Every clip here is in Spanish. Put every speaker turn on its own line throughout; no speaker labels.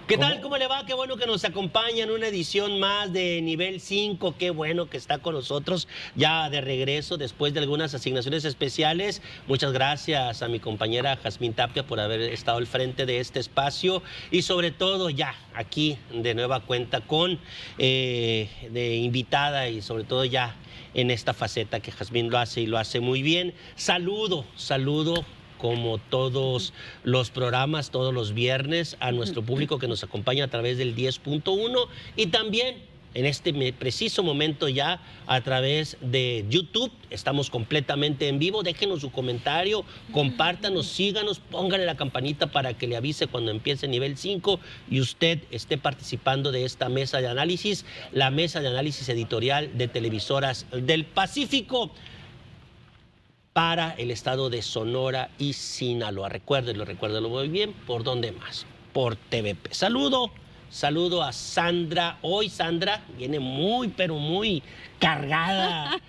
¿Qué tal? ¿Cómo le va? Qué bueno que nos acompaña en una edición más de Nivel 5. Qué bueno que está con nosotros ya de regreso después de algunas asignaciones especiales. Muchas gracias a mi compañera Jazmín Tapia por haber estado al frente de este espacio y sobre todo ya aquí de nueva cuenta con de invitada y sobre todo ya en esta faceta que Jazmín lo hace y lo hace muy bien. Saludo como todos los programas, todos los viernes, a nuestro público que nos acompaña a través del 10.1 y también en este preciso momento ya a través de YouTube. Estamos completamente en vivo. Déjenos su comentario, compártanos, síganos, pónganle la campanita para que le avise cuando empiece Nivel 5 y usted esté participando de esta mesa de análisis, la mesa de análisis editorial de Televisoras del Pacífico para el estado de Sonora y Sinaloa. Recuérdelo muy bien. ¿Por dónde más? Por TVP. Saludo a Sandra. Hoy Sandra viene muy, pero muy cargada.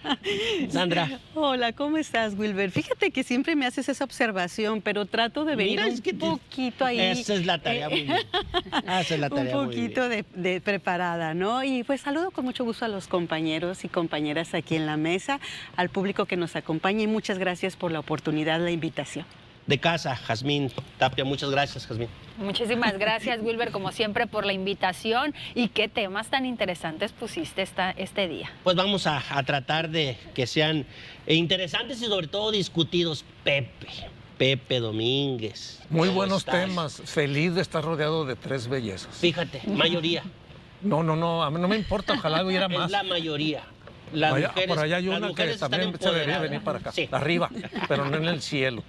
Sandra.
Hola, ¿cómo estás, Wilber? Fíjate que siempre me haces esa observación, pero trato de venir poquito ahí.
Esa es la tarea muy bien. Esa es la tarea
un poquito de preparada, ¿no? Y pues saludo con mucho gusto a los compañeros y compañeras aquí en la mesa, al público que nos acompaña y muchas gracias por la oportunidad, la invitación.
De casa, Jazmín Tapia. Muchas gracias, Jazmín.
Muchísimas gracias, Wilber, como siempre, por la invitación. ¿Y qué temas tan interesantes pusiste este día?
Pues vamos a tratar de que sean interesantes y sobre todo discutidos. Pepe Domínguez.
Muy buenos temas. Feliz de estar rodeado de tres bellezas.
Fíjate, mayoría.
No, a mí no me importa, ojalá hubiera más.
Es la mayoría.
Por allá hay una que también se debería venir para acá, sí. Arriba, pero no en el cielo.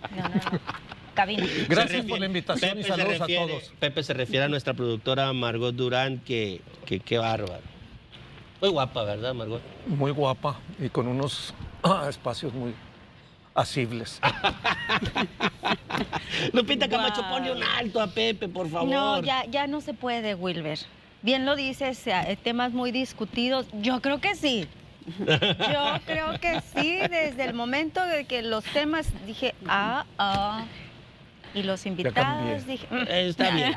Cabina.
Gracias por la invitación y saludos a todos.
Pepe se refiere a nuestra productora Margot Durán, que qué bárbaro. Muy guapa, ¿verdad, Margot?
Muy guapa y con unos espacios muy asibles.
Lupita Camacho, ponle un alto a Pepe, por favor.
No, ya no se puede, Wilber. Bien lo dices, temas muy discutidos. Yo creo que sí. Yo creo que sí, desde el momento de que los temas dije, y los invitados dije,
está bien.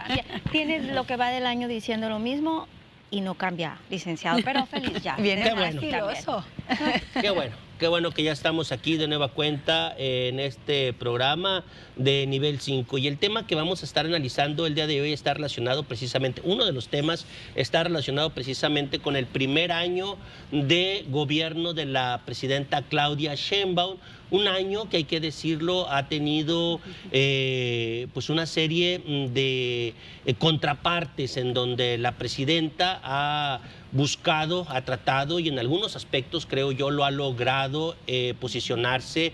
Tienes lo que va del año diciendo lo mismo y no cambia, licenciado, pero feliz ya.
Viene
bueno.
estiloso.
Qué bueno que ya estamos aquí de nueva cuenta en este programa de Nivel 5. Y el tema que vamos a estar analizando el día de hoy está relacionado precisamente, uno de los temas está relacionado precisamente con el primer año de gobierno de la presidenta Claudia Sheinbaum. Un año que hay que decirlo ha tenido pues una serie de contrapartes en donde la presidenta ha buscado, ha tratado y en algunos aspectos creo yo lo ha logrado posicionarse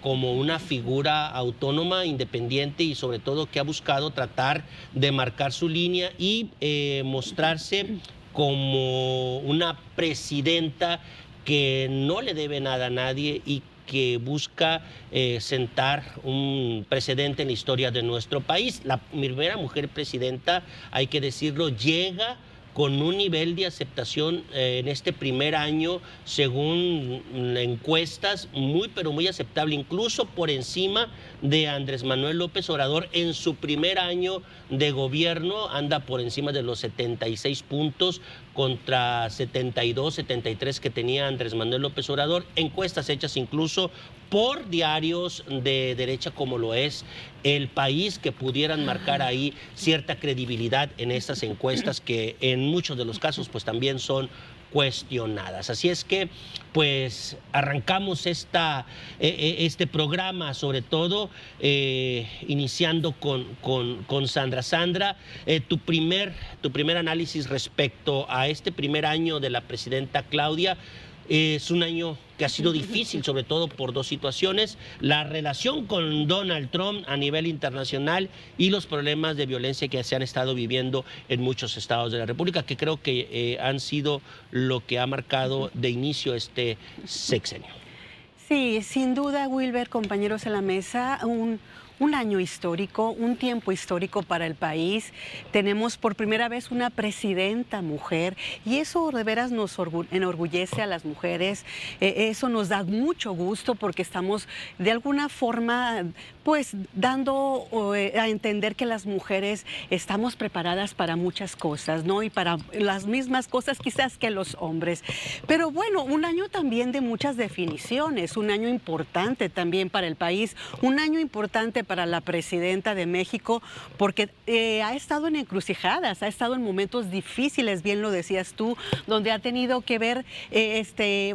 como una figura autónoma, independiente y sobre todo que ha buscado tratar de marcar su línea y mostrarse como una presidenta que no le debe nada a nadie y que busca sentar un precedente en la historia de nuestro país. La primera mujer presidenta, hay que decirlo, llega con un nivel de aceptación en este primer año, según encuestas, pero muy aceptable, incluso por encima de Andrés Manuel López Obrador. En su primer año de gobierno anda por encima de los 76 puntos contra 72, 73 que tenía Andrés Manuel López Obrador. Encuestas hechas incluso por diarios de derecha como lo es El País, que pudieran marcar ahí cierta credibilidad en estas encuestas que en muchos de los casos pues también son cuestionadas. Así es que pues arrancamos este programa sobre todo iniciando con Sandra. Sandra, tu primer análisis respecto a este primer año de la presidenta Claudia. Es un año que ha sido difícil, sobre todo por dos situaciones: la relación con Donald Trump a nivel internacional y los problemas de violencia que se han estado viviendo en muchos estados de la República, que creo que han sido lo que ha marcado de inicio este sexenio.
Sí, sin duda, Wilber, compañeros en la mesa, un un año histórico, un tiempo histórico para el país. Tenemos por primera vez una presidenta mujer y eso de veras nos enorgullece a las mujeres. Eso nos da mucho gusto porque estamos de alguna forma pues dando a entender que las mujeres estamos preparadas para muchas cosas, ¿no? Y para las mismas cosas quizás que los hombres. Pero bueno, un año también de muchas definiciones, un año importante también para el país, un año importante para la presidenta de México porque ha estado en encrucijadas, ha estado en momentos difíciles, bien lo decías tú, donde ha tenido que ver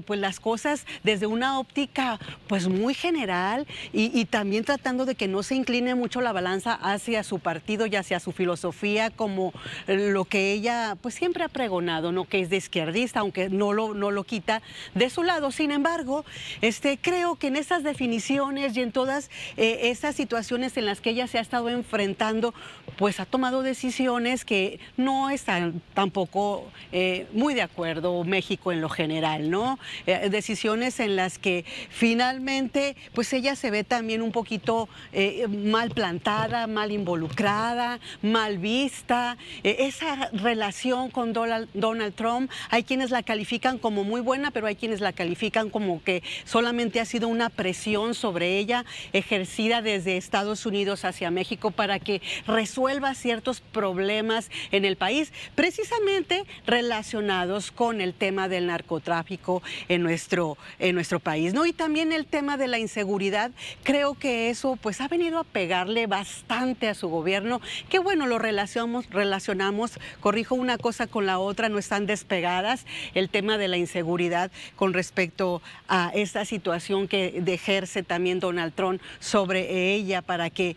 pues las cosas desde una óptica pues muy general y también tratando de que no se incline mucho la balanza hacia su partido y hacia su filosofía como lo que ella pues siempre ha pregonado, ¿no? Que es de izquierdista, aunque no lo quita de su lado. Sin embargo, creo que en esas definiciones y en todas esas situaciones en las que ella se ha estado enfrentando, pues ha tomado decisiones que no están tampoco muy de acuerdo México en lo general, ¿no? Decisiones en las que finalmente pues ella se ve también un poquito mal plantada, mal involucrada, mal vista. Esa relación con Donald Trump, hay quienes la califican como muy buena, pero hay quienes la califican como que solamente ha sido una presión sobre ella ejercida desde Estados Unidos hacia México para que resuelva ciertos problemas en el país, precisamente relacionados con el tema del narcotráfico en nuestro país, ¿no? Y también el tema de la inseguridad, creo que eso pues ha venido a pegarle bastante a su gobierno, que bueno, lo relacionamos, corrijo una cosa con la otra, no están despegadas, el tema de la inseguridad con respecto a esta situación que ejerce también Donald Trump sobre ella para que,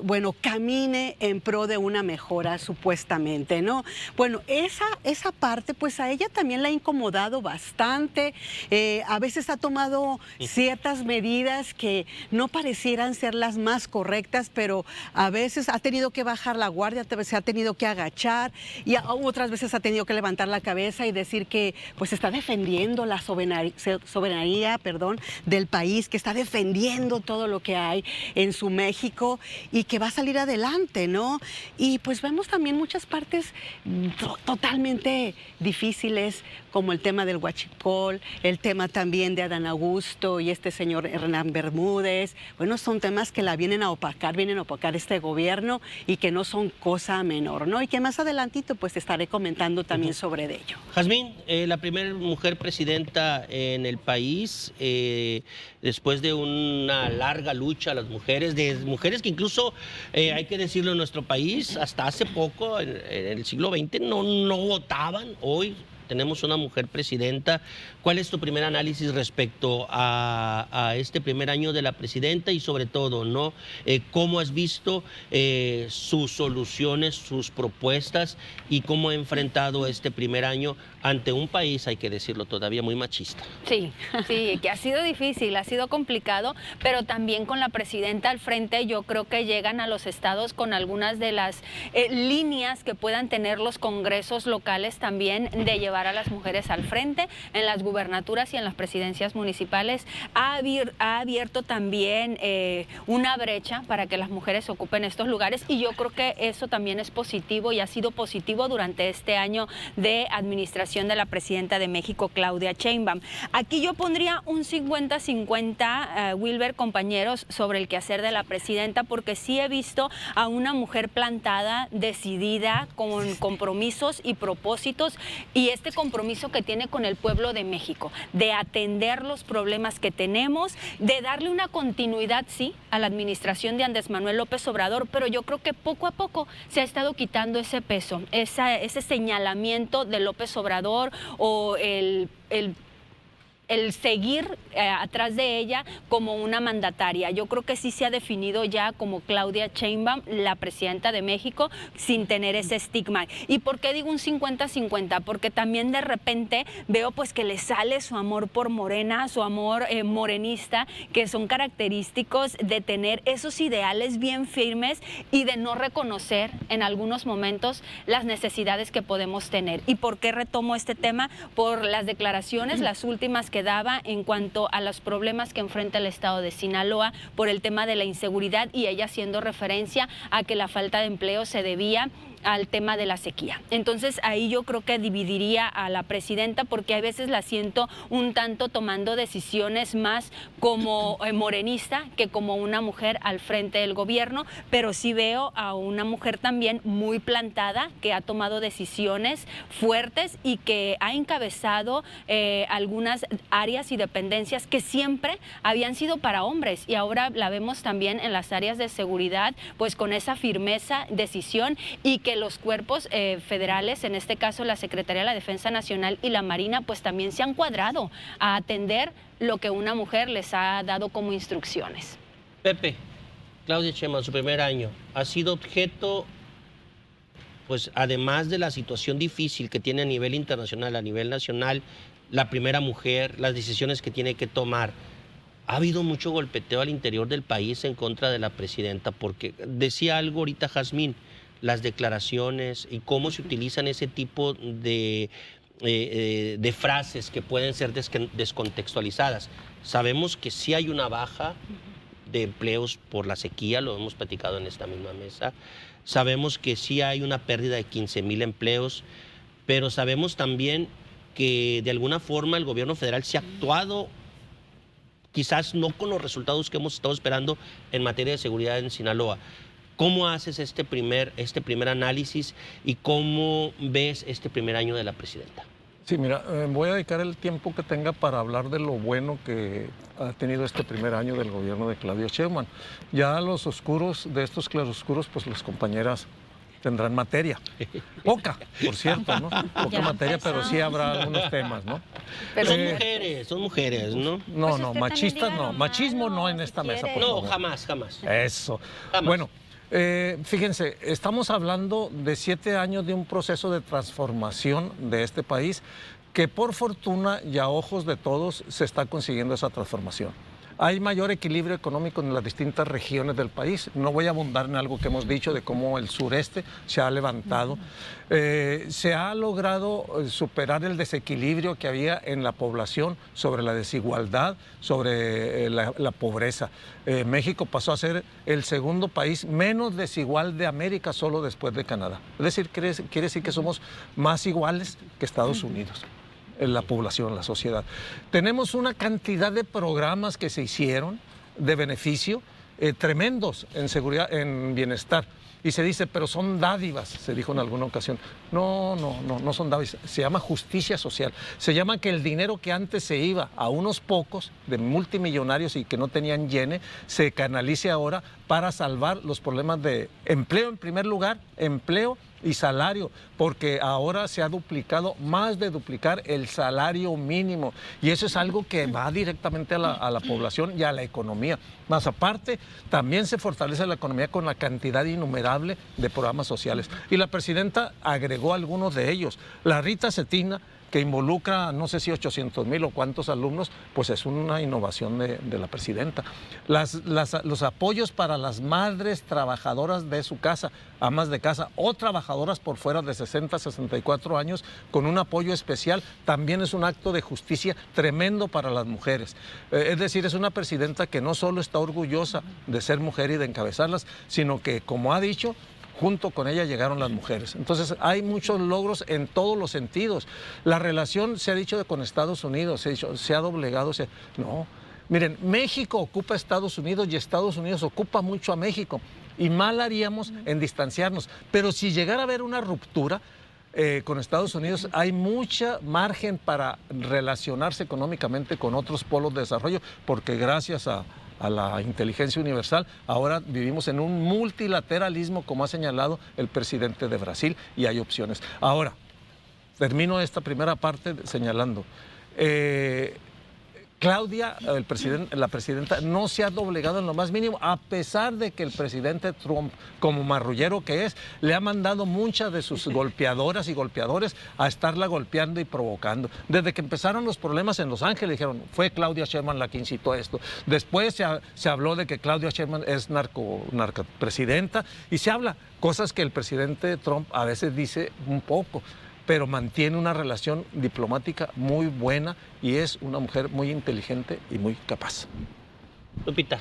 bueno, camine en pro de una mejora supuestamente, ¿no? Bueno, esa parte pues a ella también la ha incomodado bastante, a veces ha tomado ciertas medidas que no parecieran ser las más correctas, pero a veces ha tenido que bajar la guardia, se ha tenido que agachar y otras veces ha tenido que levantar la cabeza y decir que pues está defendiendo la soberanía del país, que está defendiendo todo lo que hay en su México y que va a salir adelante, ¿no? Y pues vemos también muchas partes totalmente difíciles, como el tema del huachicol, el tema también de Adán Augusto y este señor Hernán Bermúdez. Bueno, son temas que la vienen a opacar este gobierno y que no son cosa menor, ¿no? Y que más adelantito pues estaré comentando también sobre ello.
Jazmín, la primera mujer presidenta en el país, después de una larga lucha, las mujeres, que incluso, hay que decirlo, en nuestro país, hasta hace poco, en el siglo XX, no votaban. Hoy tenemos una mujer presidenta. ¿Cuál es tu primer análisis respecto a este primer año de la presidenta y sobre todo, ¿no? ¿Cómo has visto sus soluciones, sus propuestas y cómo ha enfrentado este primer año ante un país, hay que decirlo, todavía muy machista?
Sí, que ha sido difícil, ha sido complicado, pero también con la presidenta al frente yo creo que llegan a los estados con algunas de las líneas que puedan tener los congresos locales también de llevar a las mujeres al frente en las gubernaturas y en las presidencias municipales. Ha abierto también una brecha para que las mujeres ocupen estos lugares y yo creo que eso también es positivo y ha sido positivo durante este año de administración de la presidenta de México, Claudia Sheinbaum. Aquí yo pondría un 50-50, Wilber, compañeros, sobre el quehacer de la presidenta, porque sí he visto a una mujer plantada, decidida, con compromisos y propósitos, y este compromiso que tiene con el pueblo de México, de atender los problemas que tenemos, de darle una continuidad, sí, a la administración de Andrés Manuel López Obrador, pero yo creo que poco a poco se ha estado quitando ese peso, ese señalamiento de López Obrador o el seguir atrás de ella como una mandataria. Yo creo que sí se ha definido ya como Claudia Sheinbaum, la presidenta de México, sin tener ese estigma. ¿Y por qué digo un 50-50? Porque también de repente veo pues que le sale su amor por Morena, su amor morenista, que son característicos de tener esos ideales bien firmes y de no reconocer en algunos momentos las necesidades que podemos tener. ¿Y por qué retomo este tema? Por las declaraciones, las últimas que daba en cuanto a los problemas que enfrenta el estado de Sinaloa por el tema de la inseguridad, y ella haciendo referencia a que la falta de empleo se debía al tema de la sequía. Entonces ahí yo creo que dividiría a la presidenta, porque a veces la siento un tanto tomando decisiones más como morenista que como una mujer al frente del gobierno, pero sí veo a una mujer también muy plantada, que ha tomado decisiones fuertes y que ha encabezado algunas áreas y dependencias que siempre habían sido para hombres, y ahora la vemos también en las áreas de seguridad, pues con esa firmeza, decisión, y que los cuerpos federales, en este caso la Secretaría de la Defensa Nacional y la Marina, pues también se han cuadrado a atender lo que una mujer les ha dado como instrucciones.
Pepe, Claudia Sheinbaum, su primer año, ha sido objeto, pues además de la situación difícil que tiene a nivel internacional, a nivel nacional, la primera mujer, las decisiones que tiene que tomar. Ha habido mucho golpeteo al interior del país en contra de la presidenta, porque decía algo ahorita Jazmín, las declaraciones y cómo se utilizan ese tipo de frases que pueden ser descontextualizadas. Sabemos que sí hay una baja de empleos por la sequía, lo hemos platicado en esta misma mesa. Sabemos que sí hay una pérdida de 15,000 empleos, pero sabemos también que de alguna forma el gobierno federal se ha actuado, quizás no con los resultados que hemos estado esperando en materia de seguridad en Sinaloa. ¿Cómo haces este primer análisis y cómo ves este primer año de la presidenta?
Sí, mira, voy a dedicar el tiempo que tenga para hablar de lo bueno que ha tenido este primer año del gobierno de Claudia Sheinbaum. Ya los oscuros, de estos claroscuros, pues las compañeras tendrán materia. Poca, por cierto, ¿no? Poca materia, pero sí habrá algunos temas, ¿no?
Pero son mujeres, ¿no?
No,
Pues
no, machistas no. Machismo no en esta mesa, por favor.
No, jamás.
Eso.
Jamás.
Bueno, fíjense, estamos hablando de 7 años de un proceso de transformación de este país que por fortuna y a ojos de todos se está consiguiendo esa transformación. Hay mayor equilibrio económico en las distintas regiones del país. No voy a abundar en algo que hemos dicho de cómo el sureste se ha levantado. Se ha logrado superar el desequilibrio que había en la población sobre la desigualdad, sobre la pobreza. México pasó a ser el segundo país menos desigual de América, solo después de Canadá. Es decir, quiere decir que somos más iguales que Estados Unidos. En la población, la sociedad. Tenemos una cantidad de programas que se hicieron de beneficio tremendos en seguridad, en bienestar. Y se dice, pero son dádivas, se dijo en alguna ocasión. No son dádivas, se llama justicia social. Se llama que el dinero que antes se iba a unos pocos de multimillonarios y que no tenían llene, se canalice ahora para salvar los problemas de empleo en primer lugar, empleo y salario, porque ahora se ha duplicado, más de duplicar el salario mínimo, y eso es algo que va directamente a la población y a la economía. Más aparte, también se fortalece la economía con la cantidad innumerable de programas sociales, y la presidenta agregó algunos de ellos. La Rita Cetina, que involucra no sé si 800,000 o cuántos alumnos, pues es una innovación de la presidenta. Los apoyos para las madres trabajadoras de su casa, amas de casa o trabajadoras por fuera de 60, 64 años, con un apoyo especial, también es un acto de justicia tremendo para las mujeres. Es decir, es una presidenta que no solo está orgullosa de ser mujer y de encabezarlas, sino que, como ha dicho, junto con ella llegaron las mujeres. Entonces hay muchos logros en todos los sentidos. La relación, se ha dicho, con Estados Unidos, se ha doblegado. No, miren, México ocupa a Estados Unidos y Estados Unidos ocupa mucho a México. Y mal haríamos en distanciarnos. Pero si llegara a haber una ruptura con Estados Unidos, hay mucha margen para relacionarse económicamente con otros polos de desarrollo, porque gracias a la inteligencia universal, ahora vivimos en un multilateralismo, como ha señalado el presidente de Brasil, y hay opciones. Ahora, termino esta primera parte señalando, Claudia, la presidenta, no se ha doblegado en lo más mínimo, a pesar de que el presidente Trump, como marrullero que es, le ha mandado muchas de sus golpeadoras y golpeadores a estarla golpeando y provocando. Desde que empezaron los problemas en Los Ángeles, dijeron, fue Claudia Sheinbaum la que incitó esto. Después se habló de que Claudia Sheinbaum es narcopresidenta, y se habla cosas que el presidente Trump a veces dice un poco. pero mantiene una relación diplomática muy buena y es una mujer muy inteligente y muy capaz.
Lupita,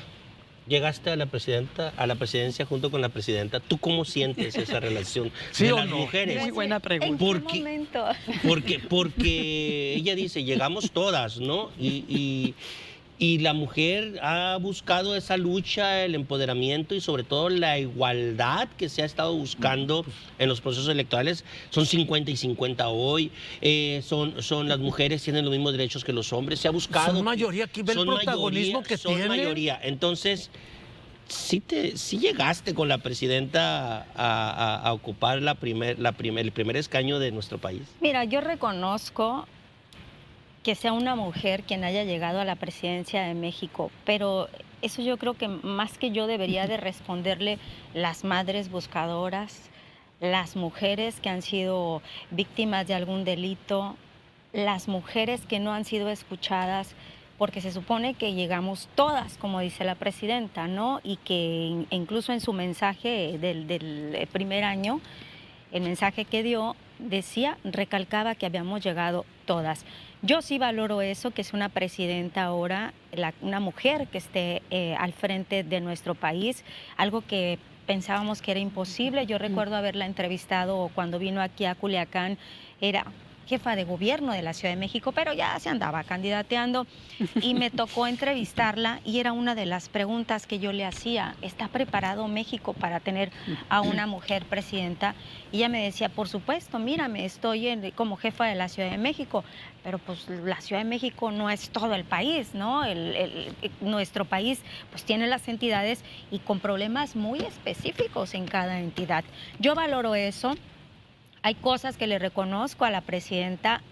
llegaste a la presidencia junto con la presidenta. ¿Tú cómo sientes esa relación
¿Sí
de
o
las
no?
mujeres?
Muy buena pregunta.
¿En
¿Por
qué
qué?
momento?
Porque ella dice, llegamos todas, ¿no? Y la mujer ha buscado esa lucha, el empoderamiento y sobre todo la igualdad que se ha estado buscando en los procesos electorales. Son 50 y 50 hoy, son las mujeres tienen los mismos derechos que los hombres. Se ha buscado...
Son mayoría, aquí ve el
son
protagonismo
mayoría,
que
son
tienen.
mayoría. Entonces, sí llegaste con la presidenta a ocupar el primer escaño de nuestro país.
Mira, yo reconozco que sea una mujer quien haya llegado a la presidencia de México, pero eso yo creo que más que yo debería de responderle las madres buscadoras, las mujeres que han sido víctimas de algún delito, las mujeres que no han sido escuchadas, porque se supone que llegamos todas, como dice la presidenta, ¿no? Y que incluso en su mensaje del primer año, el mensaje que dio decía, recalcaba que habíamos llegado todas. Yo sí valoro eso, que es una presidenta ahora, una mujer que esté al frente de nuestro país, algo que pensábamos que era imposible. Yo recuerdo haberla entrevistado cuando vino aquí a Culiacán, era jefa de gobierno de la Ciudad de México, pero ya se andaba candidateando y me tocó entrevistarla y era una de las preguntas que yo le hacía, ¿está preparado México para tener a una mujer presidenta? Y ella me decía, por supuesto, mírame, estoy como jefa de la Ciudad de México, pero pues la Ciudad de México no es todo el país, ¿no? Nuestro país pues tiene las entidades y con problemas muy específicos en cada entidad. Yo valoro eso. Hay cosas que le reconozco a la presidenta.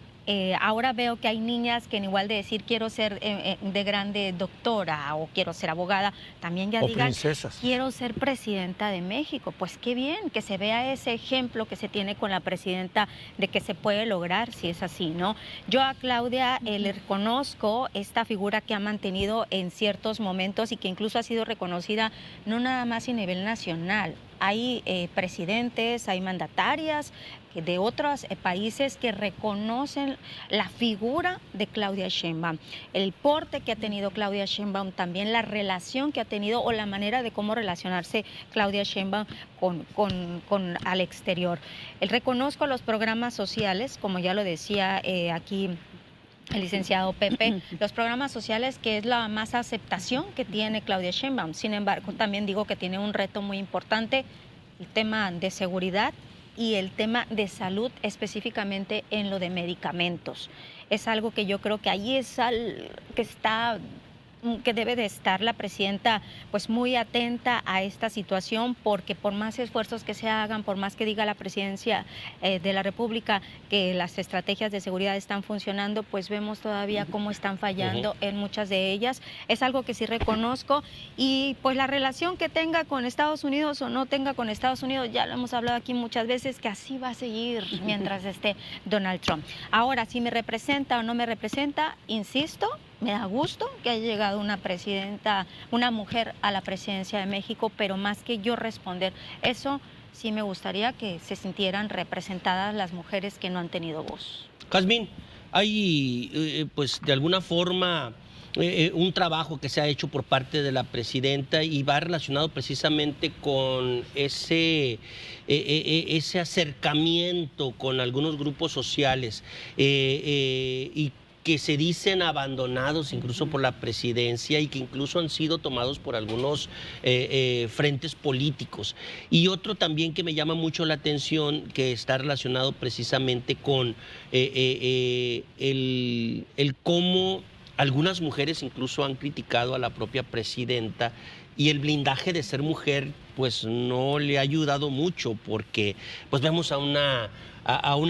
Ahora veo que hay niñas que en igual de decir quiero ser de grande doctora o quiero ser abogada, también ya
O
digan
princesas.
quiero ser presidenta de México. Pues qué bien que se vea ese ejemplo que se tiene con la presidenta de que se puede lograr si es así, ¿no? Yo a Claudia le reconozco esta figura que ha mantenido en ciertos momentos y que incluso ha sido reconocida no nada más a nivel nacional. Hay presidentes, hay mandatarias de otros países que reconocen la figura de Claudia Sheinbaum, el porte que ha tenido Claudia Sheinbaum, también la relación que ha tenido o la manera de cómo relacionarse Claudia Sheinbaum con al exterior. Reconozco los programas sociales, como ya lo decía aquí el licenciado Pepe, los programas sociales que es la más aceptación que tiene Claudia Sheinbaum. Sin embargo, también digo que tiene un reto muy importante, el tema de seguridad y el tema de salud, específicamente en lo de medicamentos. Es algo que yo creo que ahí es que debe de estar la presidenta pues muy atenta a esta situación, porque por más esfuerzos que se hagan, por más que diga la presidencia de la República que las estrategias de seguridad están funcionando, pues vemos todavía cómo están fallando en muchas de ellas. Es algo que sí reconozco y pues la relación que tenga con Estados Unidos o no tenga con Estados Unidos, ya lo hemos hablado aquí muchas veces, que así va a seguir mientras esté Donald Trump. Ahora, si me representa o no me representa, insisto, me da gusto que haya llegado una presidenta, una mujer a la presidencia de México, pero más que yo responder eso, sí me gustaría que se sintieran representadas las mujeres que no han tenido voz.
Jazmín, hay pues de alguna forma un trabajo que se ha hecho por parte de la presidenta y va relacionado precisamente con ese acercamiento con algunos grupos sociales y que se dicen abandonados incluso por la presidencia y que incluso han sido tomados por algunos frentes políticos. Y otro también que me llama mucho la atención, que está relacionado precisamente con el cómo algunas mujeres incluso han criticado a la propia presidenta y el blindaje de ser mujer pues no le ha ayudado mucho, porque pues vemos a una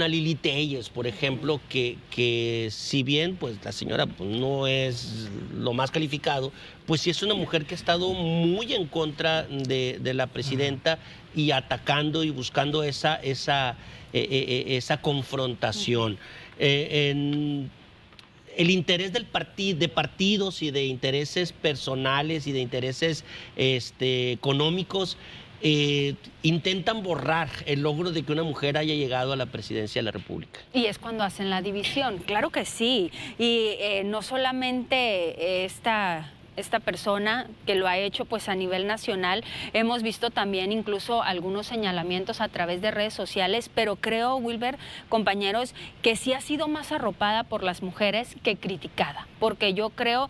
Lili Telles, por ejemplo, que si bien pues la señora pues, no es lo más calificado, pues sí es una mujer que ha estado muy en contra de la presidenta y atacando y buscando esa confrontación. El interés de partidos y de intereses personales y de intereses económicos intentan borrar el logro de que una mujer haya llegado a la presidencia de la República.
Y es cuando hacen la división, claro que sí. Y no solamente esta persona que lo ha hecho pues a nivel nacional, hemos visto también incluso algunos señalamientos a través de redes sociales, pero creo, Wilber, compañeros, que sí ha sido más arropada por las mujeres que criticada, porque yo creo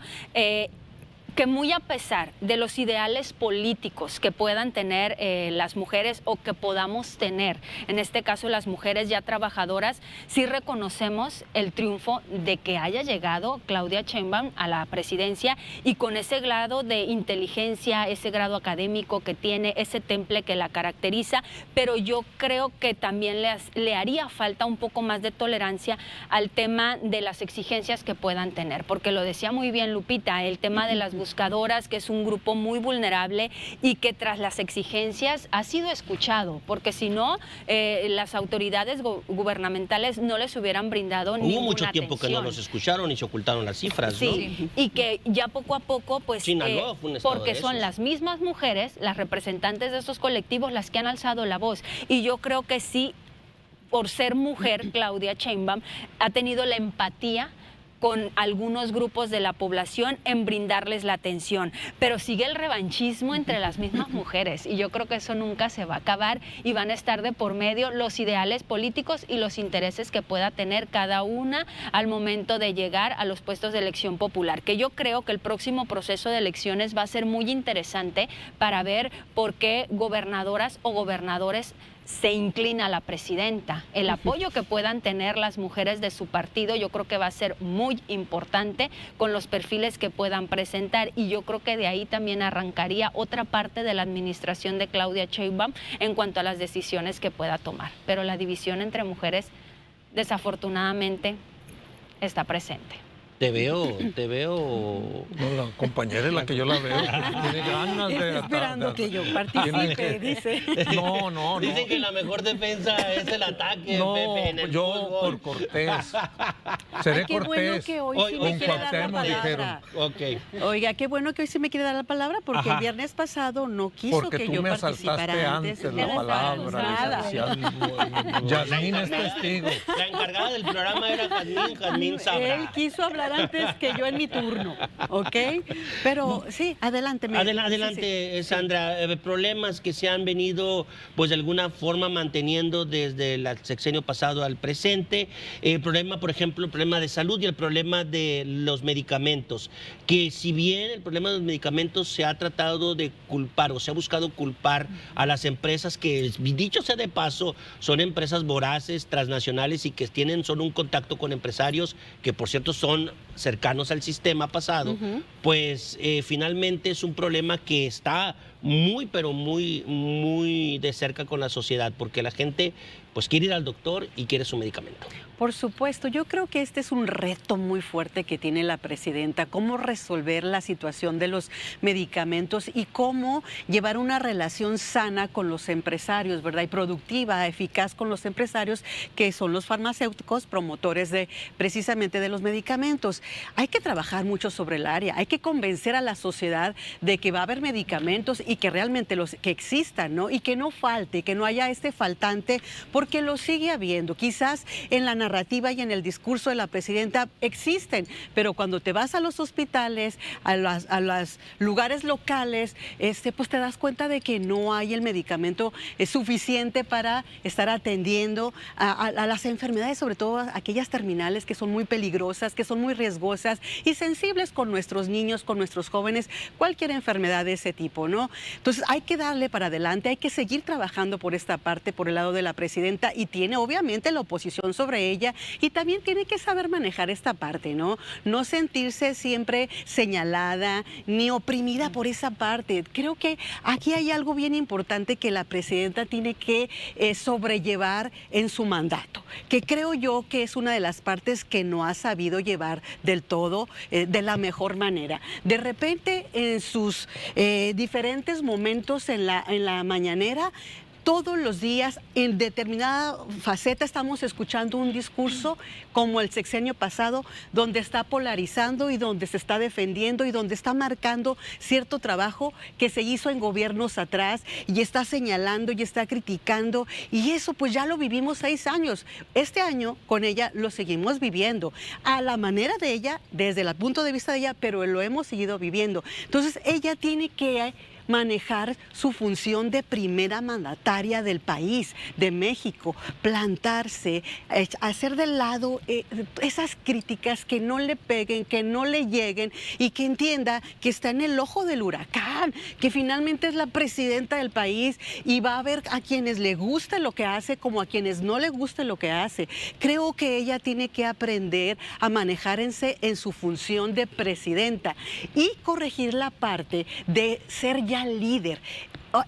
que muy a pesar de los ideales políticos que puedan tener las mujeres o que podamos tener, en este caso las mujeres ya trabajadoras, sí reconocemos el triunfo de que haya llegado Claudia Sheinbaum a la presidencia y con ese grado de inteligencia, ese grado académico que tiene, ese temple que la caracteriza, pero yo creo que también le haría falta un poco más de tolerancia al tema de las exigencias que puedan tener, porque lo decía muy bien Lupita, el tema de las buscadoras, que es un grupo muy vulnerable y que tras las exigencias ha sido escuchado, porque si no, las autoridades gubernamentales no les hubieran brindado ninguna
Hubo mucho tiempo
atención.
que no los escucharon y se ocultaron las cifras,
Sí,
¿no?
y que ya poco a poco, pues,
Sinaloa fue un estado
porque
de
son
esos.
las mismas mujeres, las representantes de estos colectivos, las que han alzado la voz. Y yo creo que sí, por ser mujer, Claudia Sheinbaum ha tenido la empatía con algunos grupos de la población en brindarles la atención, pero sigue el revanchismo entre las mismas mujeres y yo creo que eso nunca se va a acabar y van a estar de por medio los ideales políticos y los intereses que pueda tener cada una al momento de llegar a los puestos de elección popular, que yo creo que el próximo proceso de elecciones va a ser muy interesante para ver por qué gobernadoras o gobernadores se inclina a la presidenta. El apoyo que puedan tener las mujeres de su partido yo creo que va a ser muy importante con los perfiles que puedan presentar y yo creo que de ahí también arrancaría otra parte de la administración de Claudia Sheinbaum en cuanto a las decisiones que pueda tomar. Pero la división entre mujeres desafortunadamente está presente.
Te veo.
No, la compañera es la que yo la veo. Tiene ganas de...
Está esperando que yo participe, dice.
No.
Dicen que la mejor defensa es el ataque,
No,
Pepe, en el
yo
fútbol.
por cortés. Seré
Ay, qué bueno
cortés.
que hoy sí
Hoy
me quiere dar la
Cuauhtémoc
palabra.
Ok.
Oiga, qué bueno que hoy sí me quiere dar la palabra porque
Ajá.
el viernes pasado no quiso
Porque
que
tú
yo
me
participara
asaltaste
antes.
antes
de
la palabra,
nada.
licenciada. Yasmín es testigo.
La encargada del programa era Jazmín sabrá.
Él quiso hablar antes que yo en mi turno, ¿ok? Pero sí, adelante.
Adelante,
Sí.
Sandra. Problemas que se han venido, pues de alguna forma, manteniendo desde el sexenio pasado al presente. El problema, por ejemplo, el problema de salud y el problema de los medicamentos. Que si bien el problema de los medicamentos se ha tratado de culpar o se ha buscado culpar a las empresas que, dicho sea de paso, son empresas voraces, transnacionales y que tienen solo un contacto con empresarios que, por cierto, son cercanos al sistema pasado, pues finalmente es un problema que está muy, pero muy de cerca con la sociedad, porque la gente pues quiere ir al doctor y quiere su medicamento.
Por supuesto, yo creo que este es un reto muy fuerte que tiene la presidenta, cómo resolver la situación de los medicamentos y cómo llevar una relación sana con los empresarios, ¿verdad? Y productiva, eficaz con los empresarios, que son los farmacéuticos, promotores precisamente de los medicamentos. Hay que trabajar mucho sobre el área, hay que convencer a la sociedad de que va a haber medicamentos y que realmente que existan, ¿no? Y que no falte, que no haya este faltante, porque lo sigue habiendo. Quizás en la narrativa y en el discurso de la presidenta existen, pero cuando te vas a los hospitales, a los lugares locales, pues te das cuenta de que no hay el medicamento suficiente para estar atendiendo a las enfermedades, sobre todo aquellas terminales que son muy peligrosas, que son muy riesgosas y sensibles con nuestros niños, con nuestros jóvenes, cualquier enfermedad de ese tipo, ¿no? Entonces hay que darle para adelante, hay que seguir trabajando por esta parte, por el lado de la presidenta, y tiene obviamente la oposición sobre ella y también tiene que saber manejar esta parte, ¿no? No sentirse siempre señalada ni oprimida por esa parte. Creo que aquí hay algo bien importante que la presidenta tiene que sobrellevar en su mandato, que creo yo que es una de las partes que no ha sabido llevar del todo de la mejor manera. De repente en sus diferentes momentos en la mañanera Todos los días, en determinada faceta, estamos escuchando un discurso como el sexenio pasado, donde está polarizando y donde se está defendiendo y donde está marcando cierto trabajo que se hizo en gobiernos atrás y está señalando y está criticando. Y eso pues ya lo vivimos 6 años. Este año con ella lo seguimos viviendo, a la manera de ella, desde el punto de vista de ella, pero lo hemos seguido viviendo. Entonces ella tiene que manejar su función de primera mandataria del país, de México, plantarse, hacer de lado esas críticas que no le peguen, que no le lleguen y que entienda que está en el ojo del huracán, que finalmente es la presidenta del país y va a ver a quienes le guste lo que hace como a quienes no le guste lo que hace. Creo que ella tiene que aprender a manejarse en su función de presidenta y corregir la parte de ser ya líder.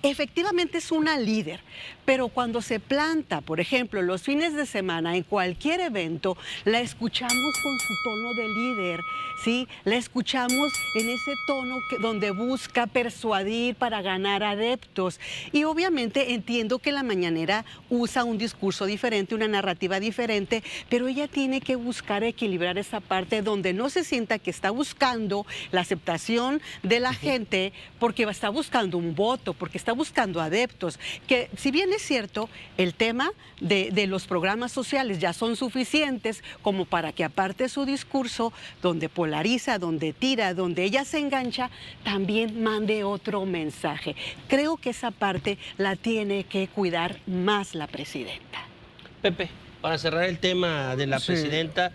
Efectivamente es una líder, pero cuando se planta, por ejemplo, los fines de semana en cualquier evento, la escuchamos con su tono de líder, ¿sí? La escuchamos en ese tono donde busca persuadir para ganar adeptos. Y obviamente entiendo que la mañanera usa un discurso diferente, una narrativa diferente, pero ella tiene que buscar equilibrar esa parte donde no se sienta que está buscando la aceptación de la gente porque está buscando un voto, porque está buscando adeptos, que si bien es cierto, el tema de los programas sociales ya son suficientes como para que aparte su discurso, donde polariza, donde tira, donde ella se engancha, también mande otro mensaje. Creo que esa parte la tiene que cuidar más la presidenta.
Pepe, para cerrar el tema de la presidenta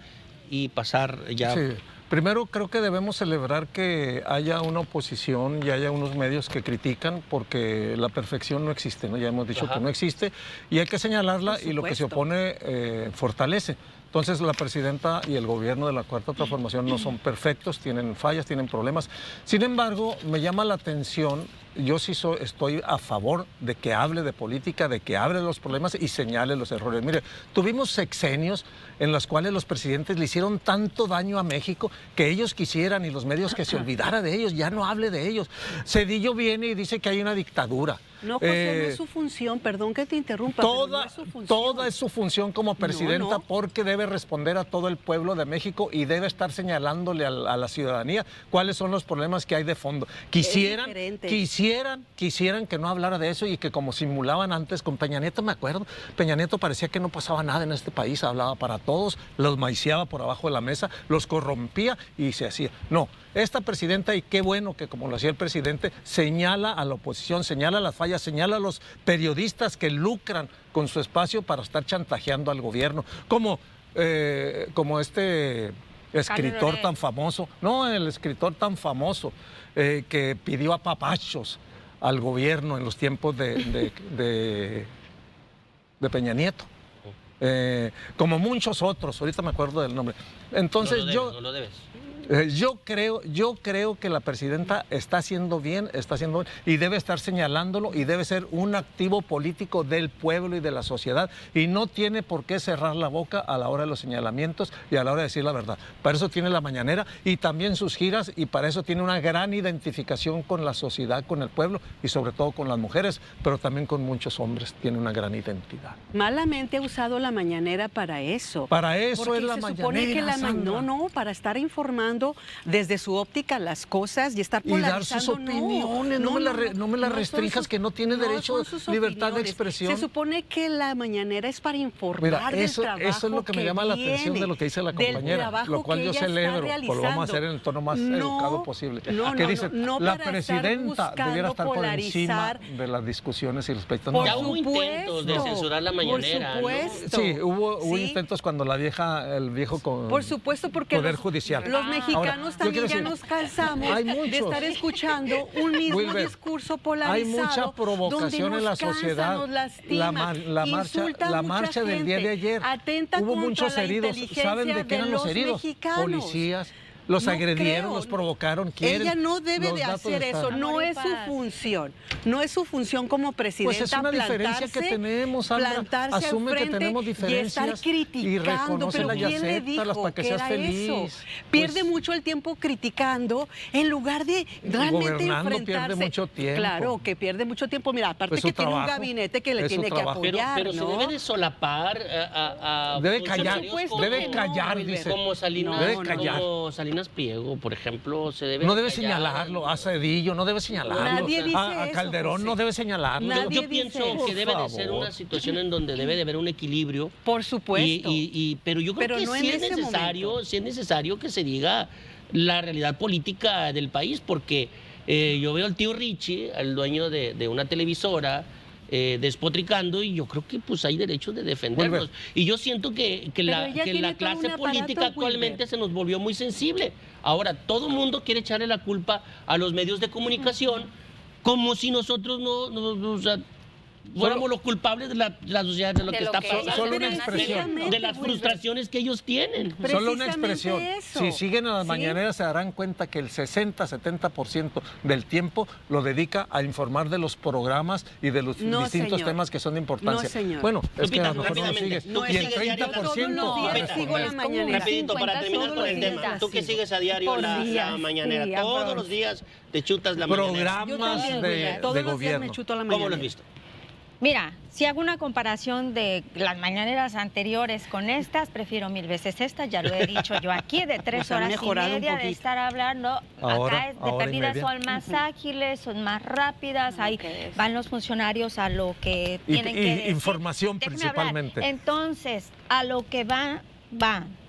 y pasar ya...
Sí. Primero, creo que debemos celebrar que haya una oposición y haya unos medios que critican, porque la perfección no existe, ¿no? Ya hemos dicho que no existe y hay que señalarla, y lo que se opone fortalece. Entonces, la presidenta y el gobierno de la Cuarta Transformación no son perfectos, tienen fallas, tienen problemas. Sin embargo, me llama la atención, yo sí estoy a favor de que hable de política, de que hable de los problemas y señale los errores. Mire, tuvimos sexenios en los cuales los presidentes le hicieron tanto daño a México que ellos quisieran, y los medios, que se olvidara de ellos, ya no hable de ellos. Cedillo viene y dice que hay una dictadura.
No, José, no es su función, perdón que te interrumpa, pero no es su función.
Toda es su función como presidenta, porque debe responder a todo el pueblo de México y debe estar señalándole a la ciudadanía cuáles son los problemas que hay de fondo. Quisieran que no hablara de eso, y que, como simulaban antes con Peña Nieto, me acuerdo, Peña Nieto parecía que no pasaba nada en este país, hablaba para todos, los maiciaba por abajo de la mesa, los corrompía y se hacía. No, esta presidenta, y qué bueno que, como lo hacía el presidente, señala a la oposición, señala las fallas, señala a los periodistas que lucran con su espacio para estar chantajeando al gobierno, como este escritor tan famoso, el escritor tan famoso que pidió apapachos al gobierno en los tiempos de Peña Nieto. Como muchos otros, ahorita me acuerdo del nombre. Entonces
no lo debes.
Yo creo que la presidenta está haciendo bien y debe estar señalándolo, y debe ser un activo político del pueblo y de la sociedad, y no tiene por qué cerrar la boca a la hora de los señalamientos y a la hora de decir la verdad. Para eso tiene la mañanera y también sus giras, y para eso tiene una gran identificación con la sociedad, con el pueblo y sobre todo con las mujeres, pero también con muchos hombres tiene una gran identidad.
Malamente ha usado la mañanera para eso.
Para eso
porque
es la
se
mañanera,
supone que
Sandra.
para estar informando desde su óptica las cosas y estar polarizando.
Y dar sus opiniones, no me la restringas, que no tiene derecho a libertad de expresión.
Se supone que la mañanera es para informar.
Mira, eso
eso
es lo que me llama la atención de lo que dice la compañera, lo cual yo celebro, pues lo vamos a hacer en el tono más educado posible. Que dice, la presidenta debiera estar por encima de las discusiones y los pleitos.
Ya hubo intentos de censurar la mañanera.
Por supuesto.
Sí, hubo intentos cuando el viejo
por supuesto, porque
Poder Judicial.
Los mexicanos también ya nos cansamos de estar escuchando un mismo discurso polarizado.
Hay mucha provocación en la sociedad. La marcha del día de ayer. Hubo muchos heridos. ¿Saben de qué eran los heridos? Policías, los
No
agredieron,
creo.
los provocaron, quieren.
Ella no debe
los
de
datos
hacer
están.
eso, no
Amor y
es su
paz.
función. No es su función como presidenta
Pues es una diferencia que tenemos, Sandra.
plantarse
Asume
al
que
frente
tenemos
y estar
diferencias y
criticando. Pero
reconócelas y
¿quién le
acéptalas
dijo
para que
que
seas
era
feliz?
eso?
Pues,
Pierde mucho el tiempo criticando en lugar de realmente
gobernando
enfrentarse.
pierde mucho tiempo.
Claro, que pierde mucho tiempo. Mira, aparte
Pues su
que tiene un
trabajo,
gabinete que le
es su
tiene que
trabajo.
apoyar,
Pero
¿no?
se debe de solapar
Debe callar,
funcionarios
debe
como-
callar,
Wilber.
dice.
Como Salinas,
Debe callar.
como Salinas Pliego, por ejemplo, se debe
No
de
debe
callar.
señalarlo, a Cedillo no debe señalarlo,
Nadie dice
a
eso,
Calderón
José.
no debe señalarlo.
Nadie
Yo
dice
pienso
eso.
que debe de ser
favor.
una situación en donde debe de haber un equilibrio.
Por supuesto.
Pero yo creo
Pero
que
no
sí
en
es
ese
necesario,
momento.
sí es necesario que se diga la realidad política del país, porque yo veo al tío Richie, al dueño de una televisora, despotricando, y yo creo que pues hay derecho de defendernos.
Wilber.
Y yo siento que la
ella tiene todo
clase
un aparato,
política actualmente
Wilber.
se nos volvió muy sensible. Ahora, todo el mundo quiere echarle la culpa a los medios de comunicación, como si nosotros o sea, fuéramos los culpables de la sociedad, de lo
De
que
lo
está
que
pasando.
ellos
Solo una
están
expresión.
haciendo.
De las frustraciones que ellos tienen.
Solo una
Precisamente
expresión.
eso.
Si siguen a las
¿Sí?
mañaneras se darán cuenta que el 60-70% del tiempo lo dedica a informar de los programas y de los
No,
distintos
señor.
temas que son de importancia.
No, señor.
Bueno, es que a
Lupita,
lo mejor no lo
rápidamente,
sigues.
¿tú
Y el
sigues diario la-
30%
Todos los días
Lupita,
sigo la
responde.
mañanera.
Rapidito, para
50
terminar
todos
con el
los
tema.
días,
Tú que
sí.
sigues a diario
Por
la
días,
mañanera,
sí,
todos
aprox.
los días te chutas la mañanera.
Programas
Yo también, Wilber. Todos
de
los días me
gobierno.
chuto la
¿Cómo
mañana.
lo has visto?
Mira, si hago una comparación de las mañaneras anteriores con estas, prefiero mil veces estas, ya lo he dicho yo aquí, de 3
Pues han
horas y
mejorado un
media de
poquito.
estar hablando.
Ahora,
Acá de
hora y
perdidas
media.
son más ágiles, son más rápidas, ahí
Ok.
van los funcionarios a lo que
Y-
tienen
y
que decir.
información
Déjeme hablar.
principalmente.
Entonces, a lo que van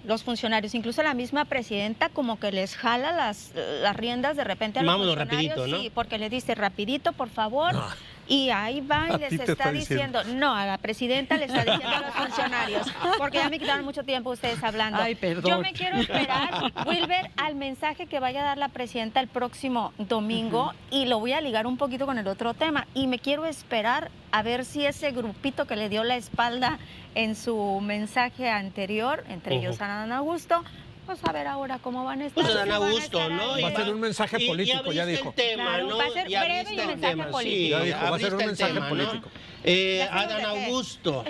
los funcionarios, incluso la misma presidenta como que les jala las riendas de repente a los
Vámonos
funcionarios.
rapidito, ¿no?
Sí, porque les dice rapidito, por favor.
No.
Y ahí va
A
y les
ti te
está
está
diciendo, no, a la presidenta le está diciendo a los funcionarios, porque ya me quitaron mucho tiempo ustedes hablando.
Ay, perdón.
Yo me quiero esperar, Wilber, al mensaje que vaya a dar la presidenta el próximo domingo y lo voy a ligar un poquito con el otro tema. Y me quiero esperar a ver si ese grupito que le dio la espalda en su mensaje anterior, entre ellos a Dan Augusto, pues a ver ahora cómo van a estar.
Pues a Dan
si van a
Augusto,
estar
¿no?
ahí.
Va a ser un mensaje
Y
político, ya
abriste
dijo.
el tema,
Claro,
¿no?
va a ser
Ya
breve
abriste
y un
el
mensaje
tema,
político.
sí,
Ya dijo, va a ser
abriste
un
el
mensaje
tema, ¿no?
político.
Ya
Adán
sabemos de qué.
Augusto,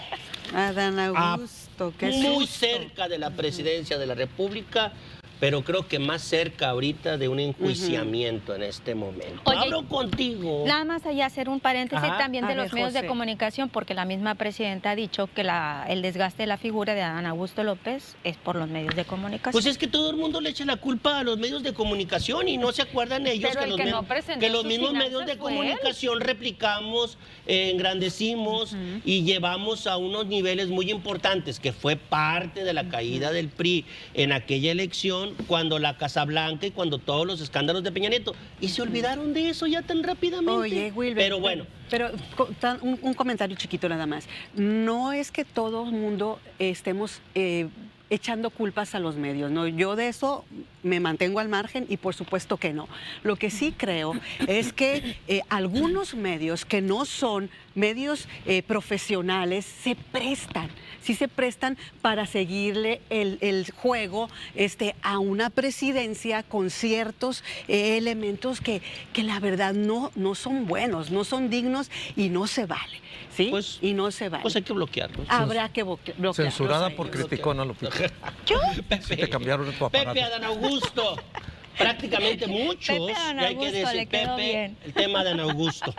Adán Augusto, qué
muy
susto.
cerca de la presidencia de la República, pero creo que más cerca ahorita de un enjuiciamiento en este momento.
Oye,
Hablo contigo.
Nada más allá hacer un paréntesis
Ajá.
también de
A ver,
los medios de
José.
comunicación, porque la misma presidenta ha dicho que el desgaste de la figura de Adán Augusto López es por los medios de comunicación.
Pues es que todo el mundo le echa la culpa a los medios de comunicación y no se acuerdan ellos
Pero el que no presentó
los
sus
mismos
finanzas
medios de
fue él.
comunicación replicamos, engrandecimos y llevamos a unos niveles muy importantes, que fue parte de la caída del PRI en aquella elección, cuando la Casa Blanca y cuando todos los escándalos de Peña Nieto. Y se olvidaron de eso ya tan rápidamente.
Oye, Wilber.
Pero bueno.
Pero un comentario chiquito nada más. No es que todo el mundo estemos echando culpas a los medios, ¿no? Yo de eso me mantengo al margen y por supuesto que no. Lo que sí creo es que algunos medios que no son medios profesionales se prestan para seguirle el juego a una presidencia con ciertos elementos que la verdad no son buenos, no son dignos y no se vale, ¿sí?
Pues-
y no se vale.
Pues hay que bloquearlos.
Habrá que bloquearlos
Censurada
a
por
ellos.
criticona, Lupita.
Pepe,
Si te cambiaron tu aparato.
Pepe Adán Augusto. Prácticamente muchos,
Pepe Adán
y hay que
Augusto,
decir
le quedó
Pepe,
bien.
el tema de Adán Augusto.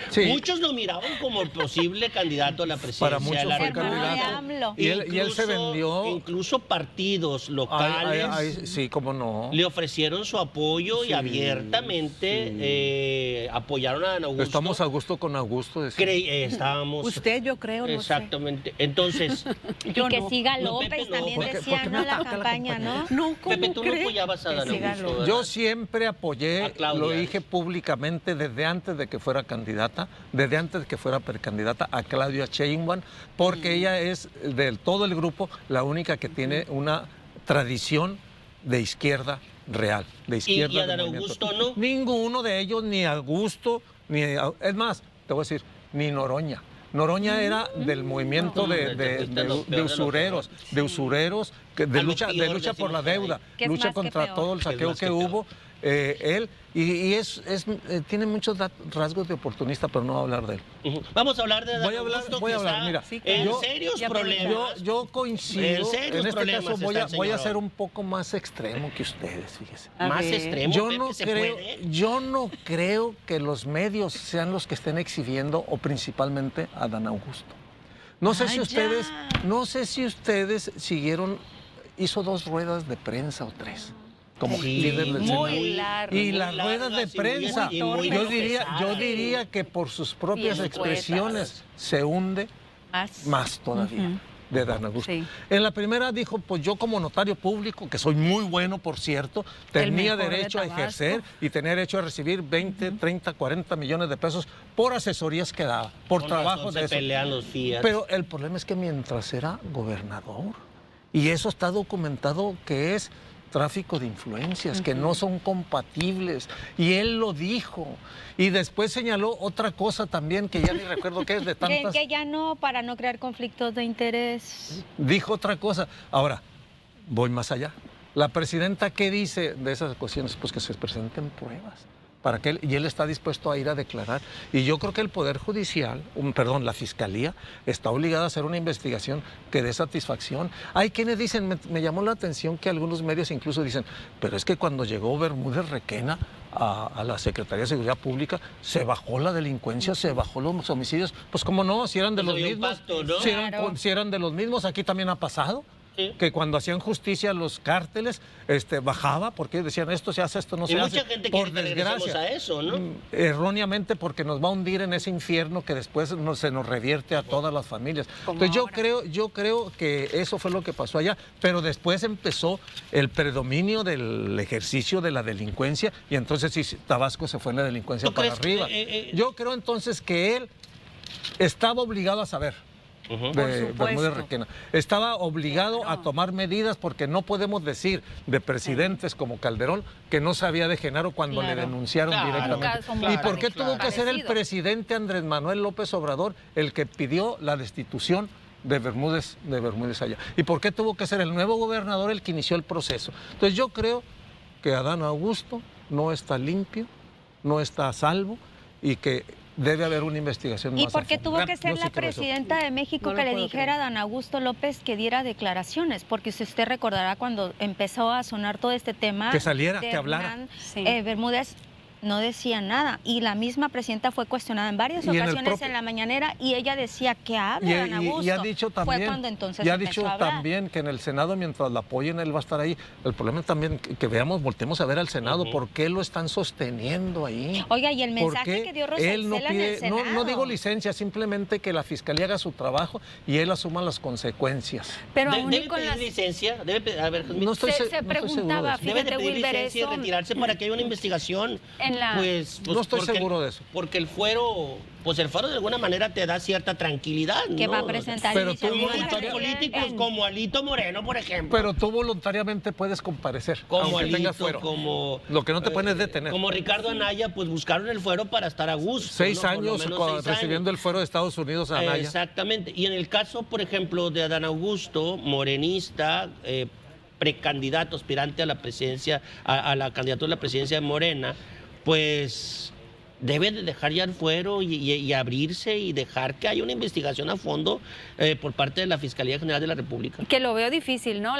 Sí.
Muchos lo miraban como el posible candidato a la presidencia
Para muchos
de la
fue
Hermano de
candidato.
AMLO.
Y él se vendió.
Incluso partidos locales
Sí, cómo no.
le ofrecieron su apoyo y
Sí,
abiertamente apoyaron a Adán Augusto.
Estamos a gusto con Augusto. decía.
Estábamos.
Usted, yo creo, no
Exactamente. Entonces,
Yo
y que
no.
siga
No,
López
Pepe no.
también
¿Por qué
decía,
me
¿no? La
ataca la
campaña, ¿no?
sé. No, ¿cómo
Pepe, tú no
cree?
apoyabas a Adán
Que siga
Augusto.
López.
¿verdad?
Yo siempre apoyé,
A Claudia.
lo dije públicamente desde antes de que fuera candidata, desde antes de que fuera precandidata a Claudia Sheinbaum, porque ella es de todo el grupo la única que tiene una tradición de izquierda real, de izquierda.
y
de
Adán
movimiento.
Augusto no?
Ninguno de ellos, ni Augusto, es más, te voy a decir, ni Noroña. Noroña era del movimiento de usureros, de lucha por la deuda,
Que es
lucha
más que
contra
peor.
todo el
Que es
saqueo
más
que
que peor.
hubo. Él, tiene muchos rasgos de oportunista, pero no voy a hablar de él.
Ujú. Vamos a hablar de
Voy a
Adán
hablar,
Augusto,
voy a
que
hablar,
está
mira,
Sí,
en
yo-
serios
ya
problemas.
Yo coincido,
En serios
en este
problemas
caso voy
está el
a
señor.
ser un poco más extremo que ustedes, fíjese.
A
Más
ver.
extremo,
Yo
Pepe,
no,
¿se
creo,
puede?
yo no creo que los medios sean los que estén exhibiendo, o principalmente a Adán Augusto. No sé si
Ay,
ustedes,
ya.
no sé si ustedes siguieron, hizo 2 ruedas de prensa o 3. Como
Sí,
líder del
muy
Senado.
largo,
Y
muy
las
largas
ruedas de
y muy-
prensa,
y muy
yo
pesadas.
diría que por sus propias
Bien
expresiones se hunde más todavía
Ujú.
de Adán Augusto.
Sí.
En la primera dijo, pues yo como notario público, que soy muy bueno, por cierto, tenía
mejor de
derecho a
Tabasco.
ejercer y tenía derecho a recibir 20, 30, 40 millones de pesos por asesorías que daba, por
Con
trabajo
razón
de
se
eso.
pelean los Fiat.
Pero el problema es que mientras era gobernador, y eso está documentado que es tráfico de influencias, que no son compatibles, y él lo dijo. Y después señaló otra cosa también, que ya ni recuerdo qué es, de tantas...
Que ya no, para no crear conflictos de interés.
Dijo otra cosa. Ahora, voy más allá. La presidenta, ¿qué dice de esas cuestiones? Pues que se presenten pruebas. Para que y él está dispuesto a ir a declarar. Y yo creo que el Poder Judicial, la Fiscalía, está obligada a hacer una investigación que dé satisfacción. Hay quienes dicen, me llamó la atención que algunos medios incluso dicen, pero es que cuando llegó Bermúdez Requena a la Secretaría de Seguridad Pública, se bajó la delincuencia, se bajó los homicidios. Pues cómo no, si eran de
Pues
los
había un
mismos.
pacto, ¿no?
Claro.
Si eran de los mismos, aquí también ha pasado.
Sí.
Que cuando hacían justicia los cárteles, bajaba, porque decían esto se hace, esto no
Y
se hace.
mucha gente
Por
quiere que regresemos
desgracia.
a eso, ¿no?
Erróneamente, porque nos va a hundir en ese infierno que después se nos revierte a todas las familias.
Como
Entonces
ahora.
yo creo que eso fue lo que pasó allá, pero después empezó el predominio del ejercicio de la delincuencia, y entonces sí, Tabasco se fue en la delincuencia
¿Tú
para
crees que,
arriba. Yo creo entonces que él estaba obligado a saber
Ujú.
Por
de
supuesto.
Bermúdez Requena. Estaba obligado
Claro.
a tomar medidas, porque no podemos decir de presidentes como Calderón que no sabía de Genaro cuando le
Claro.
denunciaron
Claro.
directamente.
Un caso muy
¿Y por qué tuvo que ser el
parecido.
presidente Andrés Manuel López Obrador el que pidió la destitución de Bermúdez allá? ¿Y por qué tuvo que ser el nuevo gobernador el que inició el proceso? Entonces yo creo que Adán Augusto no está limpio, no está a salvo, y que debe haber una investigación más
Y
a
porque
fondo.
tuvo que
Yo
ser
sí
la
creo eso.
presidenta de México
No lo
que le
puedo
dijera
creer.
a Dan Augusto López que diera declaraciones, porque si usted recordará cuando empezó a sonar todo este tema,
Que saliera,
de
que hablara.
Hernán,
Sí.
Bermúdez no decía nada, y la misma presidenta fue cuestionada en varias
Y en el
ocasiones
propio-
en la mañanera, y ella decía que hable Dan Augusto.
Y ha dicho también,
Fue cuando entonces
y ha
empezó
dicho
a hablar.
también que en el Senado, mientras la apoyen, él va a estar ahí. El problema es también que veamos, voltemos a ver al Senado,
Ujú.
¿por qué lo están sosteniendo ahí?
Oiga, y el
¿Por
mensaje
qué
que dio
él no
Rosicela en el
pide,
Senado.
no digo licencia, simplemente que la Fiscalía haga su trabajo y él asuma las consecuencias?
Pero aún y
¿Debe
con
pedir
las...
licencia? A ver,
No estoy
Se-
se-
se
no estoy seguro de
preguntaba,
eso.
debe de
Fíjate,
pedir
Wilber,
licencia y
eso-
retirarse para que haya una investigación.
En la-
Pues
No estoy
porque-
seguro de eso.
Porque el fuero de alguna manera te da cierta tranquilidad,
que
¿no?
va a presentar
Pero tú
Como
iniciativas
muchos
voluntaria-
políticos, como Alito Moreno, por ejemplo.
Pero tú voluntariamente puedes comparecer,
como
aunque tengas
Alito,
fuero.
como...
Lo que no te pueden es detener.
Como Ricardo Anaya, pues buscaron el fuero para estar a gusto.
6
¿no? Por lo
años
menos 6
recibiendo
años.
el fuero de Estados Unidos a Anaya.
Exactamente. Y en el caso, por ejemplo, de Adán Augusto, morenista, precandidato, aspirante a la presidencia, a la candidatura a la presidencia de Morena, pues debe de dejar ya el fuero y abrirse y dejar que haya una investigación a fondo por parte de la Fiscalía General de la República.
Que lo veo difícil, ¿no?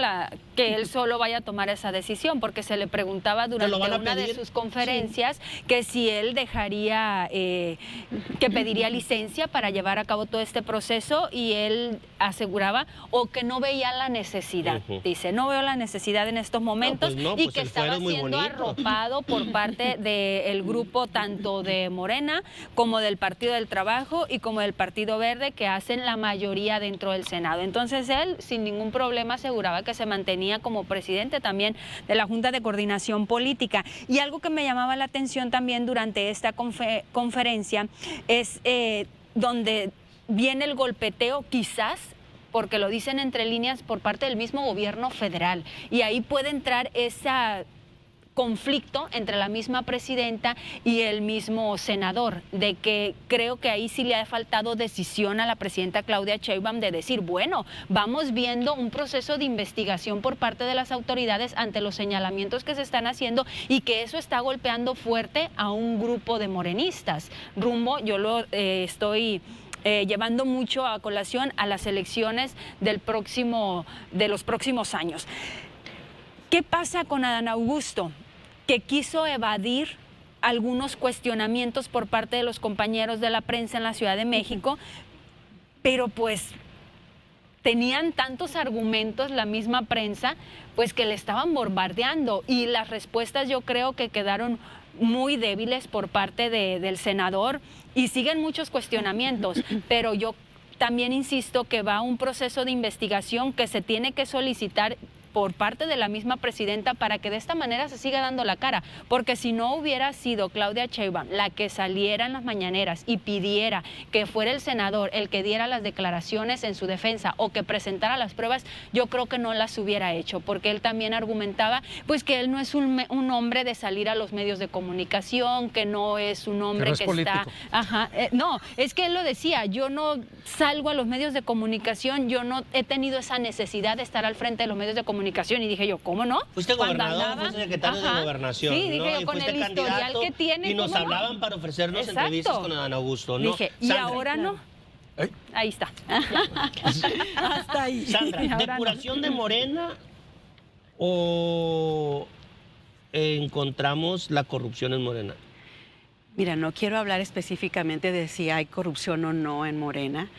Que él solo vaya a tomar esa decisión, porque se le preguntaba durante
lo van a
una de
pedir?
sus conferencias que si él dejaría, que pediría licencia para llevar a cabo todo este proceso, y él aseguraba o que no veía la necesidad.
Ujú.
Dice, no veo la necesidad en estos momentos,
pues no,
y
pues
que
el fuero
estaba
es muy
siendo
bonito.
arropado por parte del grupo tanto de Morena como del Partido del Trabajo y como del Partido Verde, que hacen la mayoría dentro del Senado. Entonces él sin ningún problema aseguraba que se mantenía como presidente también de la Junta de Coordinación Política. Y algo que me llamaba la atención también durante esta conferencia es donde viene el golpeteo, quizás porque lo dicen entre líneas, por parte del mismo gobierno federal, y ahí puede entrar esa conflicto entre la misma presidenta y el mismo senador, de que creo que ahí sí le ha faltado decisión a la presidenta Claudia Sheinbaum de decir, bueno, vamos viendo un proceso de investigación por parte de las autoridades ante los señalamientos que se están haciendo y que eso está golpeando fuerte a un grupo de morenistas. Rumbo, yo lo estoy llevando mucho a colación a las elecciones de los próximos años. ¿Qué pasa con Adán Augusto? Que quiso evadir algunos cuestionamientos por parte de los compañeros de la prensa en la Ciudad de México, pero pues tenían tantos argumentos la misma prensa, pues que le estaban bombardeando, y las respuestas yo creo que quedaron muy débiles por parte del senador, y siguen muchos cuestionamientos, pero yo también insisto que va un proceso de investigación que se tiene que solicitar por parte de la misma presidenta para que de esta manera se siga dando la cara, porque si no hubiera sido Claudia Sheinbaum la que saliera en las mañaneras y pidiera que fuera el senador el que diera las declaraciones en su defensa o que presentara las pruebas, yo creo que no las hubiera hecho, porque él también argumentaba pues que él no es un hombre de salir a los medios de comunicación, que no es un hombre que está... Ajá, no, es que él lo decía, yo no salgo a los medios de comunicación, yo no he tenido esa necesidad de estar al frente de los medios de comunicación, y dije yo, ¿cómo no?
Fuiste gobernador, fuiste secretario de Gobernación,
sí, dije
¿no?
yo, con el historial que tiene,
y nos
¿cómo
hablaban
no?
para ofrecernos
Exacto.
entrevistas con Adán Augusto, ¿no?
Dije, ¿y
Sandra,
ahora no? Ahí está.
Hasta ahí.
Sandra, ¿depuración de Morena o encontramos la corrupción en Morena?
Mira, no quiero hablar específicamente de si hay corrupción o no en Morena.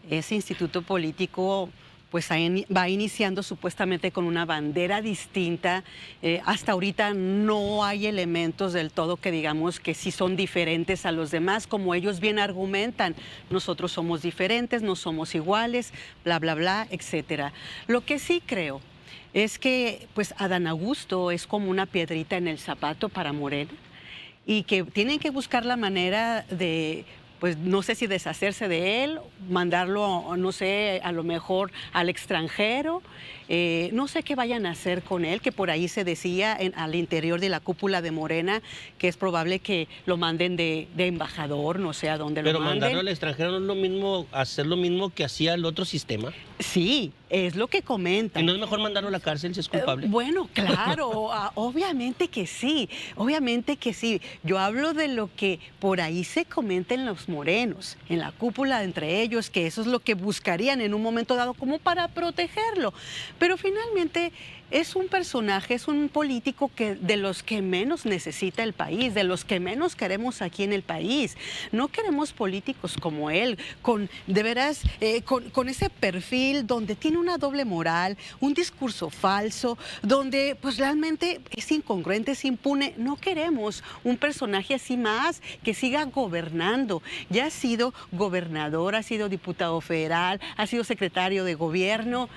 Ese instituto político pues va iniciando supuestamente con una bandera distinta. Hasta ahorita no hay elementos del todo que digamos que sí son diferentes a los demás, como ellos bien argumentan. Nosotros somos diferentes, no somos iguales, bla, bla, bla, etcétera. Lo que sí creo es que pues Adán Augusto es como una piedrita en el zapato para Morena, y que tienen que buscar la manera de, pues no sé si deshacerse de él, mandarlo, no sé, a lo mejor al extranjero, no sé qué vayan a hacer con él, que por ahí se decía al interior de la cúpula de Morena que es probable que lo manden de embajador, no sé a dónde lo manden.
Pero mandarlo al extranjero no es lo mismo, hacer lo mismo que hacía el otro sistema.
Sí, es lo que comentan.
¿Y no es mejor mandarlo a la cárcel si es culpable?
Bueno, claro, obviamente que sí, obviamente que sí. Yo hablo de lo que por ahí se comenta en los morenos, en la cúpula entre ellos, que eso es lo que buscarían en un momento dado como para protegerlo. Pero finalmente es un personaje, es un político que de los que menos necesita el país, de los que menos queremos aquí en el país. No queremos políticos como él, de veras, con ese perfil donde tiene una doble moral, un discurso falso, donde pues realmente es incongruente, es impune. No queremos un personaje así más, que siga gobernando. Ya ha sido gobernador, ha sido diputado federal, ha sido secretario de gobierno.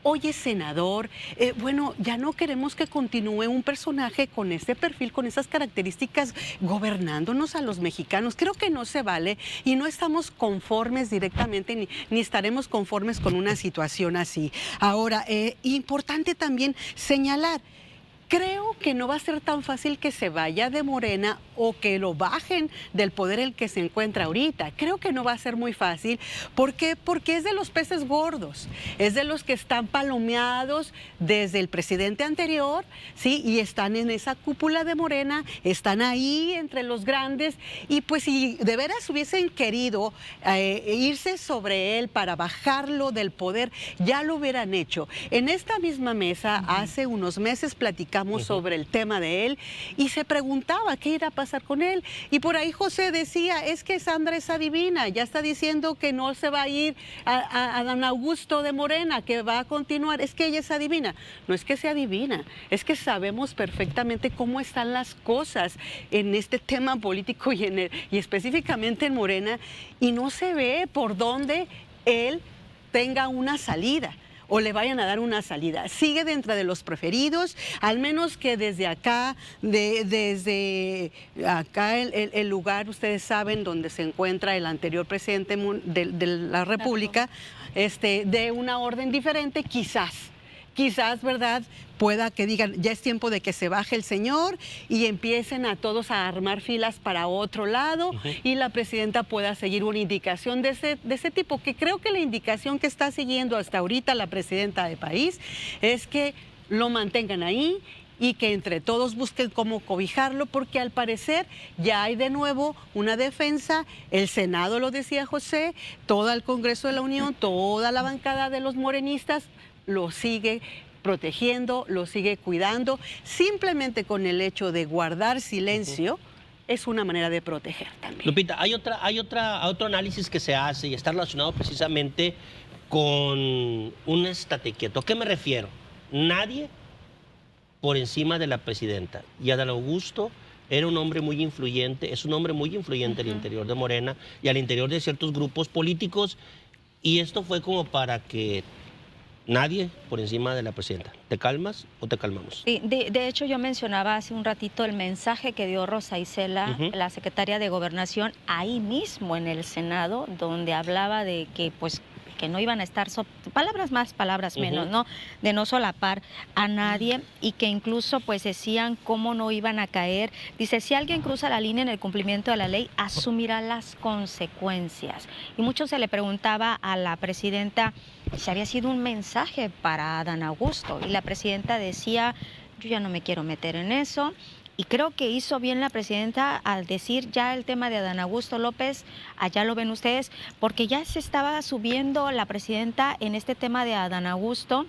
Hoy es senador. Bueno, ya no queremos que continúe un personaje con este perfil, con esas características, gobernándonos a los mexicanos. Creo que no se vale y no estamos conformes directamente, ni estaremos conformes con una situación así. Ahora, importante también señalar, creo que no va a ser tan fácil que se vaya de Morena o que lo bajen del poder el que se encuentra ahorita. Creo que no va a ser muy fácil. ¿Por qué? Porque es de los peces gordos, es de los que están palomeados desde el presidente anterior, ¿sí? Y están en esa cúpula de Morena, están ahí entre los grandes, y pues si de veras hubiesen querido irse sobre él para bajarlo del poder, ya lo hubieran hecho. En esta misma mesa, hace unos meses platicamos sobre el tema de él y se preguntaba qué irá a pasar con él. Y por ahí José decía, es que Sandra es adivina, ya está diciendo que no se va a ir a Adán Augusto de Morena, que va a continuar. Es que ella es adivina. No es que sea adivina, es que sabemos perfectamente cómo están las cosas en este tema político y específicamente en Morena, y no se ve por dónde él tenga una salida o le vayan a dar una salida. Sigue dentro de los preferidos, al menos que desde acá, desde acá el lugar, ustedes saben, donde se encuentra el anterior presidente de la República, de una orden diferente, quizás quizás, ¿verdad?, pueda que digan, ya es tiempo de que se baje el señor y empiecen a todos a armar filas para otro lado y la presidenta pueda seguir una indicación de ese tipo, que creo que la indicación que está siguiendo hasta ahorita la presidenta del país es que lo mantengan ahí y que entre todos busquen cómo cobijarlo, porque al parecer ya hay de nuevo una defensa, el Senado, lo decía José, todo el Congreso de la Unión, toda la bancada de los morenistas lo sigue protegiendo, lo sigue cuidando, simplemente con el hecho de guardar silencio. Es una manera de proteger también.
Lupita, hay otro análisis que se hace y está relacionado precisamente con un estate quieto. ¿A qué me refiero? Nadie por encima de la presidenta. Y Adán Augusto era un hombre muy influyente, es un hombre muy influyente al interior de Morena y al interior de ciertos grupos políticos. Y esto fue como para que nadie por encima de la presidenta. ¿Te calmas o te calmamos?
Sí, de hecho, yo mencionaba hace un ratito el mensaje que dio Rosa Isela, la secretaria de Gobernación, ahí mismo en el Senado, donde hablaba de que, pues, que no iban a estar, palabras más, palabras menos, ¿no? De no solapar a nadie y que incluso pues decían cómo no iban a caer. Dice, si alguien cruza la línea en el cumplimiento de la ley, asumirá las consecuencias. Y mucho se le preguntaba a la presidenta si había sido un mensaje para Adán Augusto. Y la presidenta decía, yo ya no me quiero meter en eso. Y creo que hizo bien la presidenta al decir ya el tema de Adán Augusto López, allá lo ven ustedes, porque ya se estaba subiendo la presidenta en este tema de Adán Augusto,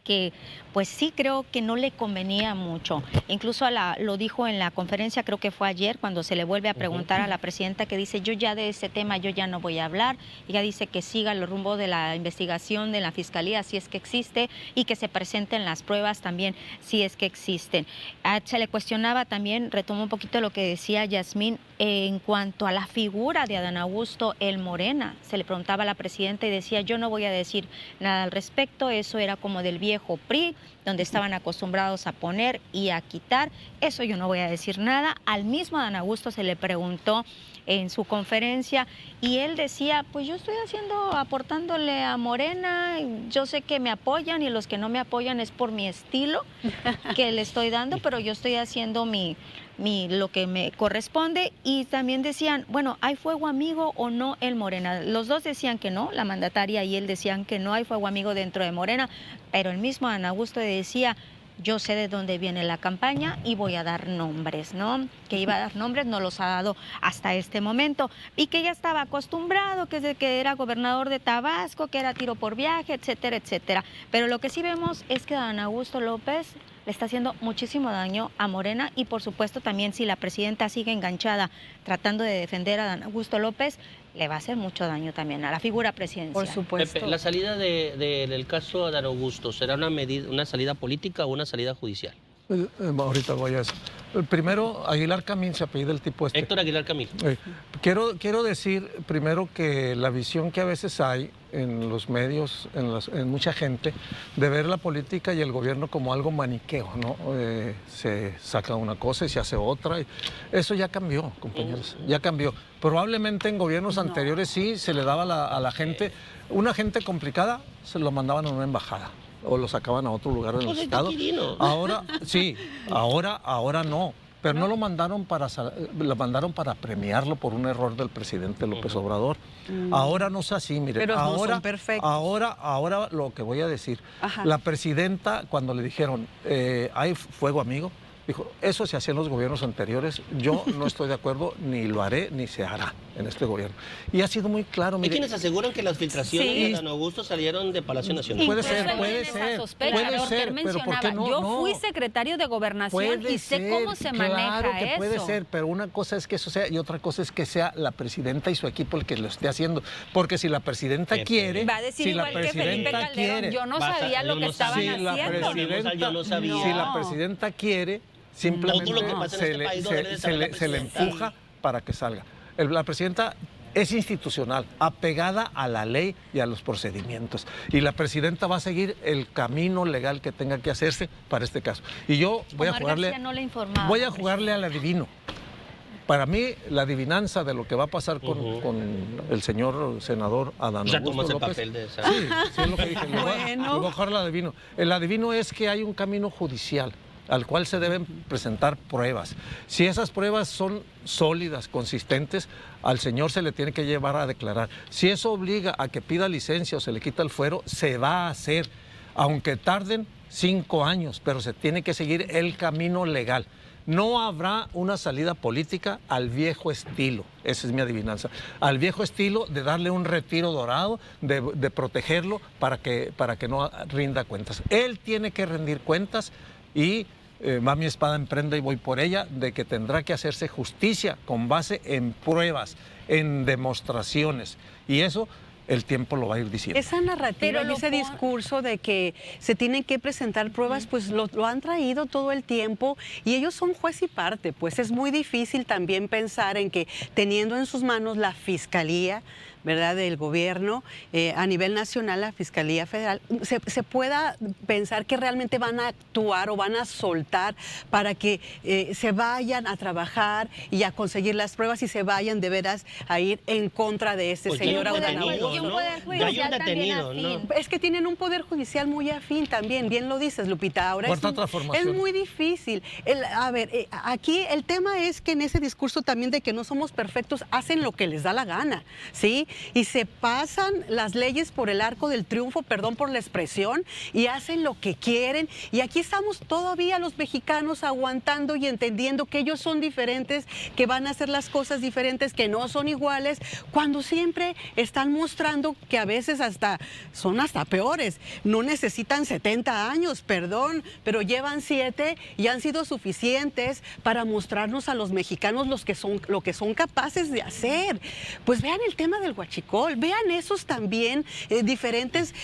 que pues sí creo que no le convenía mucho. Incluso lo dijo en la conferencia, creo que fue ayer, cuando se le vuelve a preguntar a la presidenta, que dice, yo ya de ese tema yo ya no voy a hablar. Ella dice que siga el rumbo de la investigación de la Fiscalía, si es que existe, y que se presenten las pruebas también, si es que existen. Se le cuestionaba también, retomo un poquito lo que decía Yasmín, en cuanto a la figura de Adán Augusto, el Morena. Se le preguntaba a la presidenta y decía, yo no voy a decir nada al respecto, eso era como del viejo PRI, donde estaban acostumbrados a poner y a quitar, eso yo no voy a decir nada. Al mismo Adán Augusto se le preguntó en su conferencia y él decía, pues yo estoy aportándole a Morena, yo sé que me apoyan y los que no me apoyan es por mi estilo que le estoy dando, pero yo estoy haciendo lo que me corresponde. Y también decían, bueno, ¿hay fuego amigo o no en Morena? Los dos decían que no, la mandataria y él decían que no hay fuego amigo dentro de Morena, pero el mismo Adán Augusto decía, yo sé de dónde viene la campaña y voy a dar nombres, ¿no? Que iba a dar nombres, no los ha dado hasta este momento. Y que ya estaba acostumbrado, que desde que era gobernador de Tabasco, que era tiro por viaje, etcétera, etcétera. Pero lo que sí vemos es que Adán Augusto López le está haciendo muchísimo daño a Morena y por supuesto también si la presidenta sigue enganchada tratando de defender a Adán Augusto López, le va a hacer mucho daño también a la figura presidencial.
Por supuesto.
Pepe, la salida del caso Adán Augusto, ¿será una salida política o una salida judicial?
Ahorita voy a eso. Primero, Aguilar Camín se apellida el tipo este.
Héctor Aguilar Camín.
Quiero decir primero que la visión que a veces hay en los medios, en mucha gente, de ver la política y el gobierno como algo maniqueo, ¿no? Se saca una cosa y se hace otra. Eso ya cambió, compañeros, ya cambió. Probablemente en gobiernos anteriores sí se le daba a la gente, una gente complicada, se lo mandaban a una embajada o lo sacaban a otro lugar del estado. Ahora sí, ahora no. Pero no lo mandaron lo mandaron para premiarlo por un error del presidente López Obrador. Ahora no es así, mire.
Pero
ahora,
no son perfectos.
Ahora lo que voy a decir. La presidenta, cuando le dijeron, ¿hay fuego amigo? Dijo, eso se hacía en los gobiernos anteriores, yo no estoy de acuerdo, ni lo haré, ni se hará en este gobierno. Y ha sido muy claro.
Hay quienes aseguran que las filtraciones de Adán Augusto salieron de Palacio Nacional.
Puede ser, pero ¿por qué no?
Yo fui secretario de Gobernación y sé cómo se maneja
claro que
eso.
Puede ser, pero una cosa es que eso sea y otra cosa es que sea la presidenta y su equipo el que lo esté haciendo. Porque si la presidenta quiere...
Va a decir
si
igual
la
que Felipe Calderón,
quiere,
yo no sabía lo que estaban haciendo.
Yo no sabía.
Si la presidenta quiere... Simplemente se le empuja para que salga. La presidenta es institucional, apegada a la ley y a los procedimientos. Y la presidenta va a seguir el camino legal que tenga que hacerse para este caso. Y yo voy a jugarle al adivino. Para mí, la adivinanza de lo que va a pasar con el señor senador Adán
Ya
Augusto
tomas el
López.
papel de esa.
Sí, sí es lo que dije. Le voy a
Bueno.
bajar el adivino. El adivino es que hay un camino judicial al cual se deben presentar pruebas. Si esas pruebas son sólidas, consistentes, al señor se le tiene que llevar a declarar. Si eso obliga a que pida licencia o se le quita el fuero, se va a hacer, aunque tarden 5 años, pero se tiene que seguir el camino legal. No habrá una salida política al viejo estilo, esa es mi adivinanza, al viejo estilo de darle un retiro dorado, de protegerlo para que no rinda cuentas. Él tiene que rendir cuentas y va mi espada en prenda y voy por ella, de que tendrá que hacerse justicia con base en pruebas, en demostraciones, y eso el tiempo lo va a ir diciendo.
Esa narrativa y ese discurso de que se tienen que presentar pruebas, pues lo han traído todo el tiempo y ellos son juez y parte. Pues es muy difícil también pensar en que teniendo en sus manos la fiscalía, ¿verdad?, del gobierno, a nivel nacional, la Fiscalía Federal, se pueda pensar que realmente van a actuar o van a soltar para que se vayan a trabajar y a conseguir las pruebas y se vayan de veras a ir en contra de este
Pues
señor
ya hay un
Adán
detenido,
Augusto.
¿no? Ya hay un detenido, ¿no?
Es que tienen un poder judicial muy afín también, bien lo dices, Lupita. Ahora
Cuarta transformación.
es muy difícil. Aquí el tema es que en ese discurso también de que no somos perfectos, hacen lo que les da la gana, ¿sí? Y se pasan las leyes por el arco del triunfo, perdón por la expresión, y hacen lo que quieren. Y aquí estamos todavía los mexicanos aguantando y entendiendo que ellos son diferentes, que van a hacer las cosas diferentes, que no son iguales, cuando siempre están mostrando que a veces son hasta peores. No necesitan 70 años, perdón, pero llevan 7 y han sido suficientes para mostrarnos a los mexicanos lo que son capaces de hacer. Pues vean el tema del huachicol, vean esos también diferentes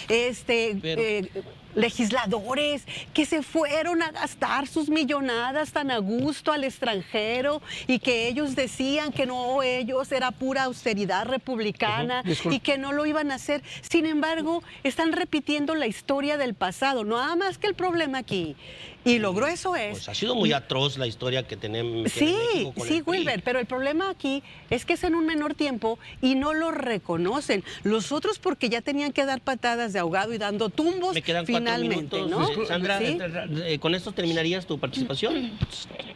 legisladores que se fueron a gastar sus millonadas tan a gusto al extranjero y que ellos decían que no, ellos era pura austeridad republicana y que no lo iban a hacer. Sin embargo, están repitiendo la historia del pasado. Nada más que el problema aquí, y lo grueso es...
Pues ha sido muy atroz la historia que tenemos.
Sí,
con
sí,
el PRI.
Wilber, pero el problema aquí es que es en un menor tiempo y no lo reconocen. Los otros porque ya tenían que dar patadas de ahogado y dando tumbos
Me quedan 4
finalmente,
minutos.
¿no?
Sandra,
¿Sí?
¿con esto terminarías tu participación?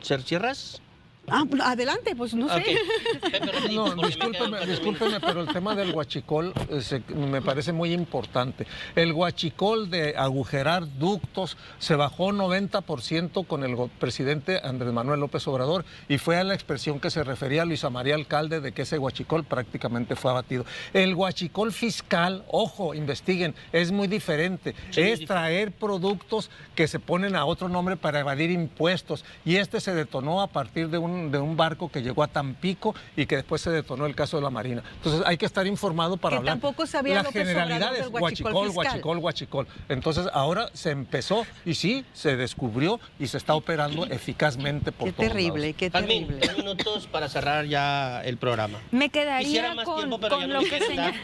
¿Cierras?
Adelante, pues no sé.
Ok. Pepe, rapidito,
No,
porque me quedan 4
discúlpeme,
minutos.
pero el tema del huachicol me parece muy importante. El huachicol de agujerar ductos se bajó 90% con el presidente Andrés Manuel López Obrador y fue a la expresión que se refería a Luisa María Alcalde de que ese huachicol prácticamente fue abatido. El huachicol fiscal, ojo, investiguen, es muy diferente.
Sí,
es traer productos que se ponen a otro nombre para evadir impuestos y este se detonó a partir de un barco que llegó a Tampico y que después se detonó el caso de la Marina. Entonces hay que estar informado para
Que
hablar.
tampoco sabía
las
López Obrador
generalidades,
del huachicol fiscal.
huachicol. Entonces ahora se empezó y sí, se descubrió y se está operando eficazmente por
Qué
todos
terrible,
lados.
qué
Jazmín,
terrible.
3 minutos para cerrar ya el programa.
Me
Quisiera
quedaría
más
con,
tiempo, pero ya
con
no
lo
me
que
quieren dar.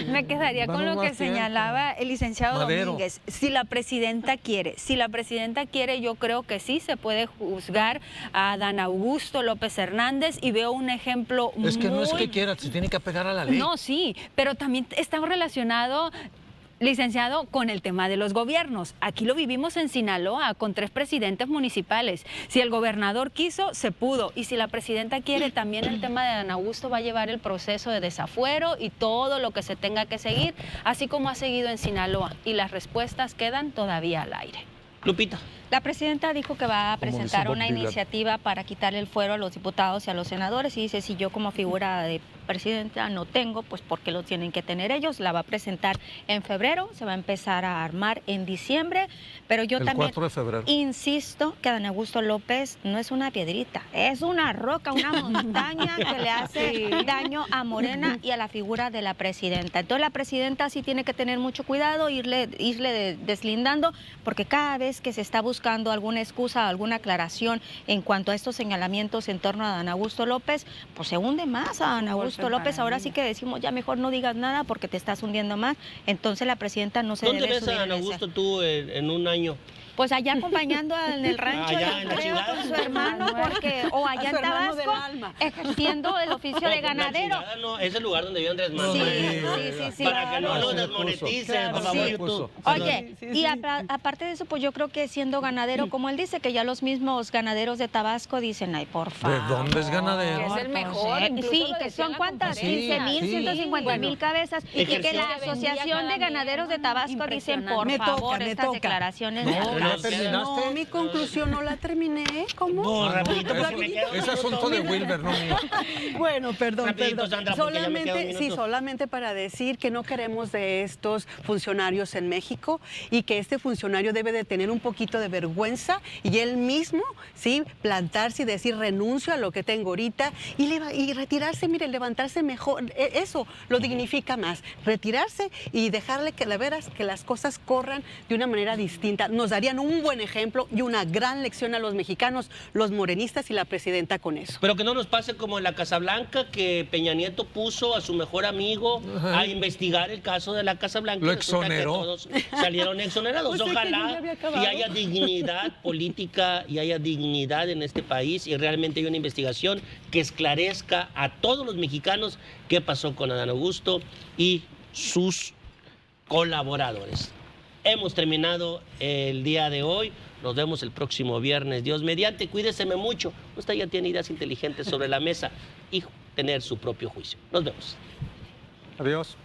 me quedaría con
Danos
lo que
más tiempo.
señalaba el licenciado
Madero.
Domínguez. Si la presidenta quiere, yo creo que sí se puede juzgar a Adán Augusto López Hernández y veo un ejemplo
Es que no es
muy...
que quiera, se tiene que apegar a la ley.
No, sí, pero también está relacionado, licenciado, con el tema de los gobiernos. Aquí lo vivimos en Sinaloa con 3 presidentes municipales. Si el gobernador quiso, se pudo. Y si la presidenta quiere, también el tema de Adán Augusto va a llevar el proceso de desafuero y todo lo que se tenga que seguir, así como ha seguido en Sinaloa. Y las respuestas quedan todavía al aire.
Lupita.
La presidenta dijo que va a
Como
presentar
dice Bob
una
Dylan.
iniciativa para quitarle el fuero a los diputados y a los senadores y dice, si yo como figura de presidenta no tengo, pues ¿por qué lo tienen que tener ellos? La va a presentar en febrero, se va a empezar a armar en diciembre, pero yo
El
también
4 de febrero.
insisto que Adán Augusto López no es una piedrita, es una roca, una montaña que le hace daño a Morena y a la figura de la presidenta. Entonces la presidenta sí tiene que tener mucho cuidado, irle deslindando, porque cada vez que se está buscando alguna excusa, alguna aclaración en cuanto a estos señalamientos en torno a Adán Augusto López, pues se hunde más a Adán Augusto López. Ahora sí que decimos, ya mejor no digas nada porque te estás hundiendo más. Entonces la presidenta no se
¿Dónde
debe
ves a
subir
Adán
en ese.
Augusto tú en un año?
Pues allá acompañando en el rancho,
Allá en la
creo,
chingada.
con su hermano, porque, o
A
allá
su
en
hermano del
Tabasco,
alma.
ejerciendo el oficio de
No, la
ganadero.
chingada no, es el lugar donde vive Andrés
Sí,
Manuel.
sí.
Para que no
claro.
nos
Se puso.
desmoneticen,
Claro,
por favor,
sí.
YouTube.
Oye,
Sí,
y
sí.
aparte de eso, pues yo creo que siendo ganadero, como él dice, que ya los mismos ganaderos de Tabasco dicen, ay, por favor.
dónde es ganadero?
Que es el
pues,
mejor, incluso
sí,
lo
que
decía en
son
la
cuántas,
conferencia.
15,000,
Sí.
150,000 cabezas, y que
Ejerció-
la Asociación de Ganaderos de Tabasco dicen, por
Me toca,
favor,
me
estas
toca.
declaraciones.
No,
de
ya
atrás.
terminaste.
No, mi conclusión no la terminé. ¿Cómo?
No, rapidito, porque me queda un
Es
minuto.
asunto de Wilber, no mío.
Bueno, perdón,
Rapidito,
perdón.
Sandra, porque ya me queda un
Solamente,
minuto.
solamente para decir que no queremos de estos funcionarios en México y que este funcionario debe de tener un poquito de vergüenza y él mismo, sí, plantarse y decir renuncio a lo que tengo ahorita y retirarse, mire, levantarse mejor. Eso lo dignifica más. Retirarse y dejarle que la veras que las cosas corran de una manera distinta. Nos darían un buen ejemplo y una gran lección a los mexicanos, los morenistas y la presidenta con eso.
Pero que no nos pase como en la Casa Blanca, que Peña Nieto puso a su mejor amigo a investigar el caso de la Casa Blanca.
Lo
y resulta que
exoneró.
todos salieron exonerados.
Pues es que ya
Ojalá
había acabado.
y haya dignidad política y haya dignidad en este país y realmente haya una investigación que esclarezca a todos los mexicanos qué pasó con Adán Augusto y sus colaboradores. Hemos terminado el día de hoy. Nos vemos el próximo viernes. Dios mediante, cuídeseme mucho. Usted ya tiene ideas inteligentes sobre la mesa y tener su propio juicio. Nos vemos.
Adiós.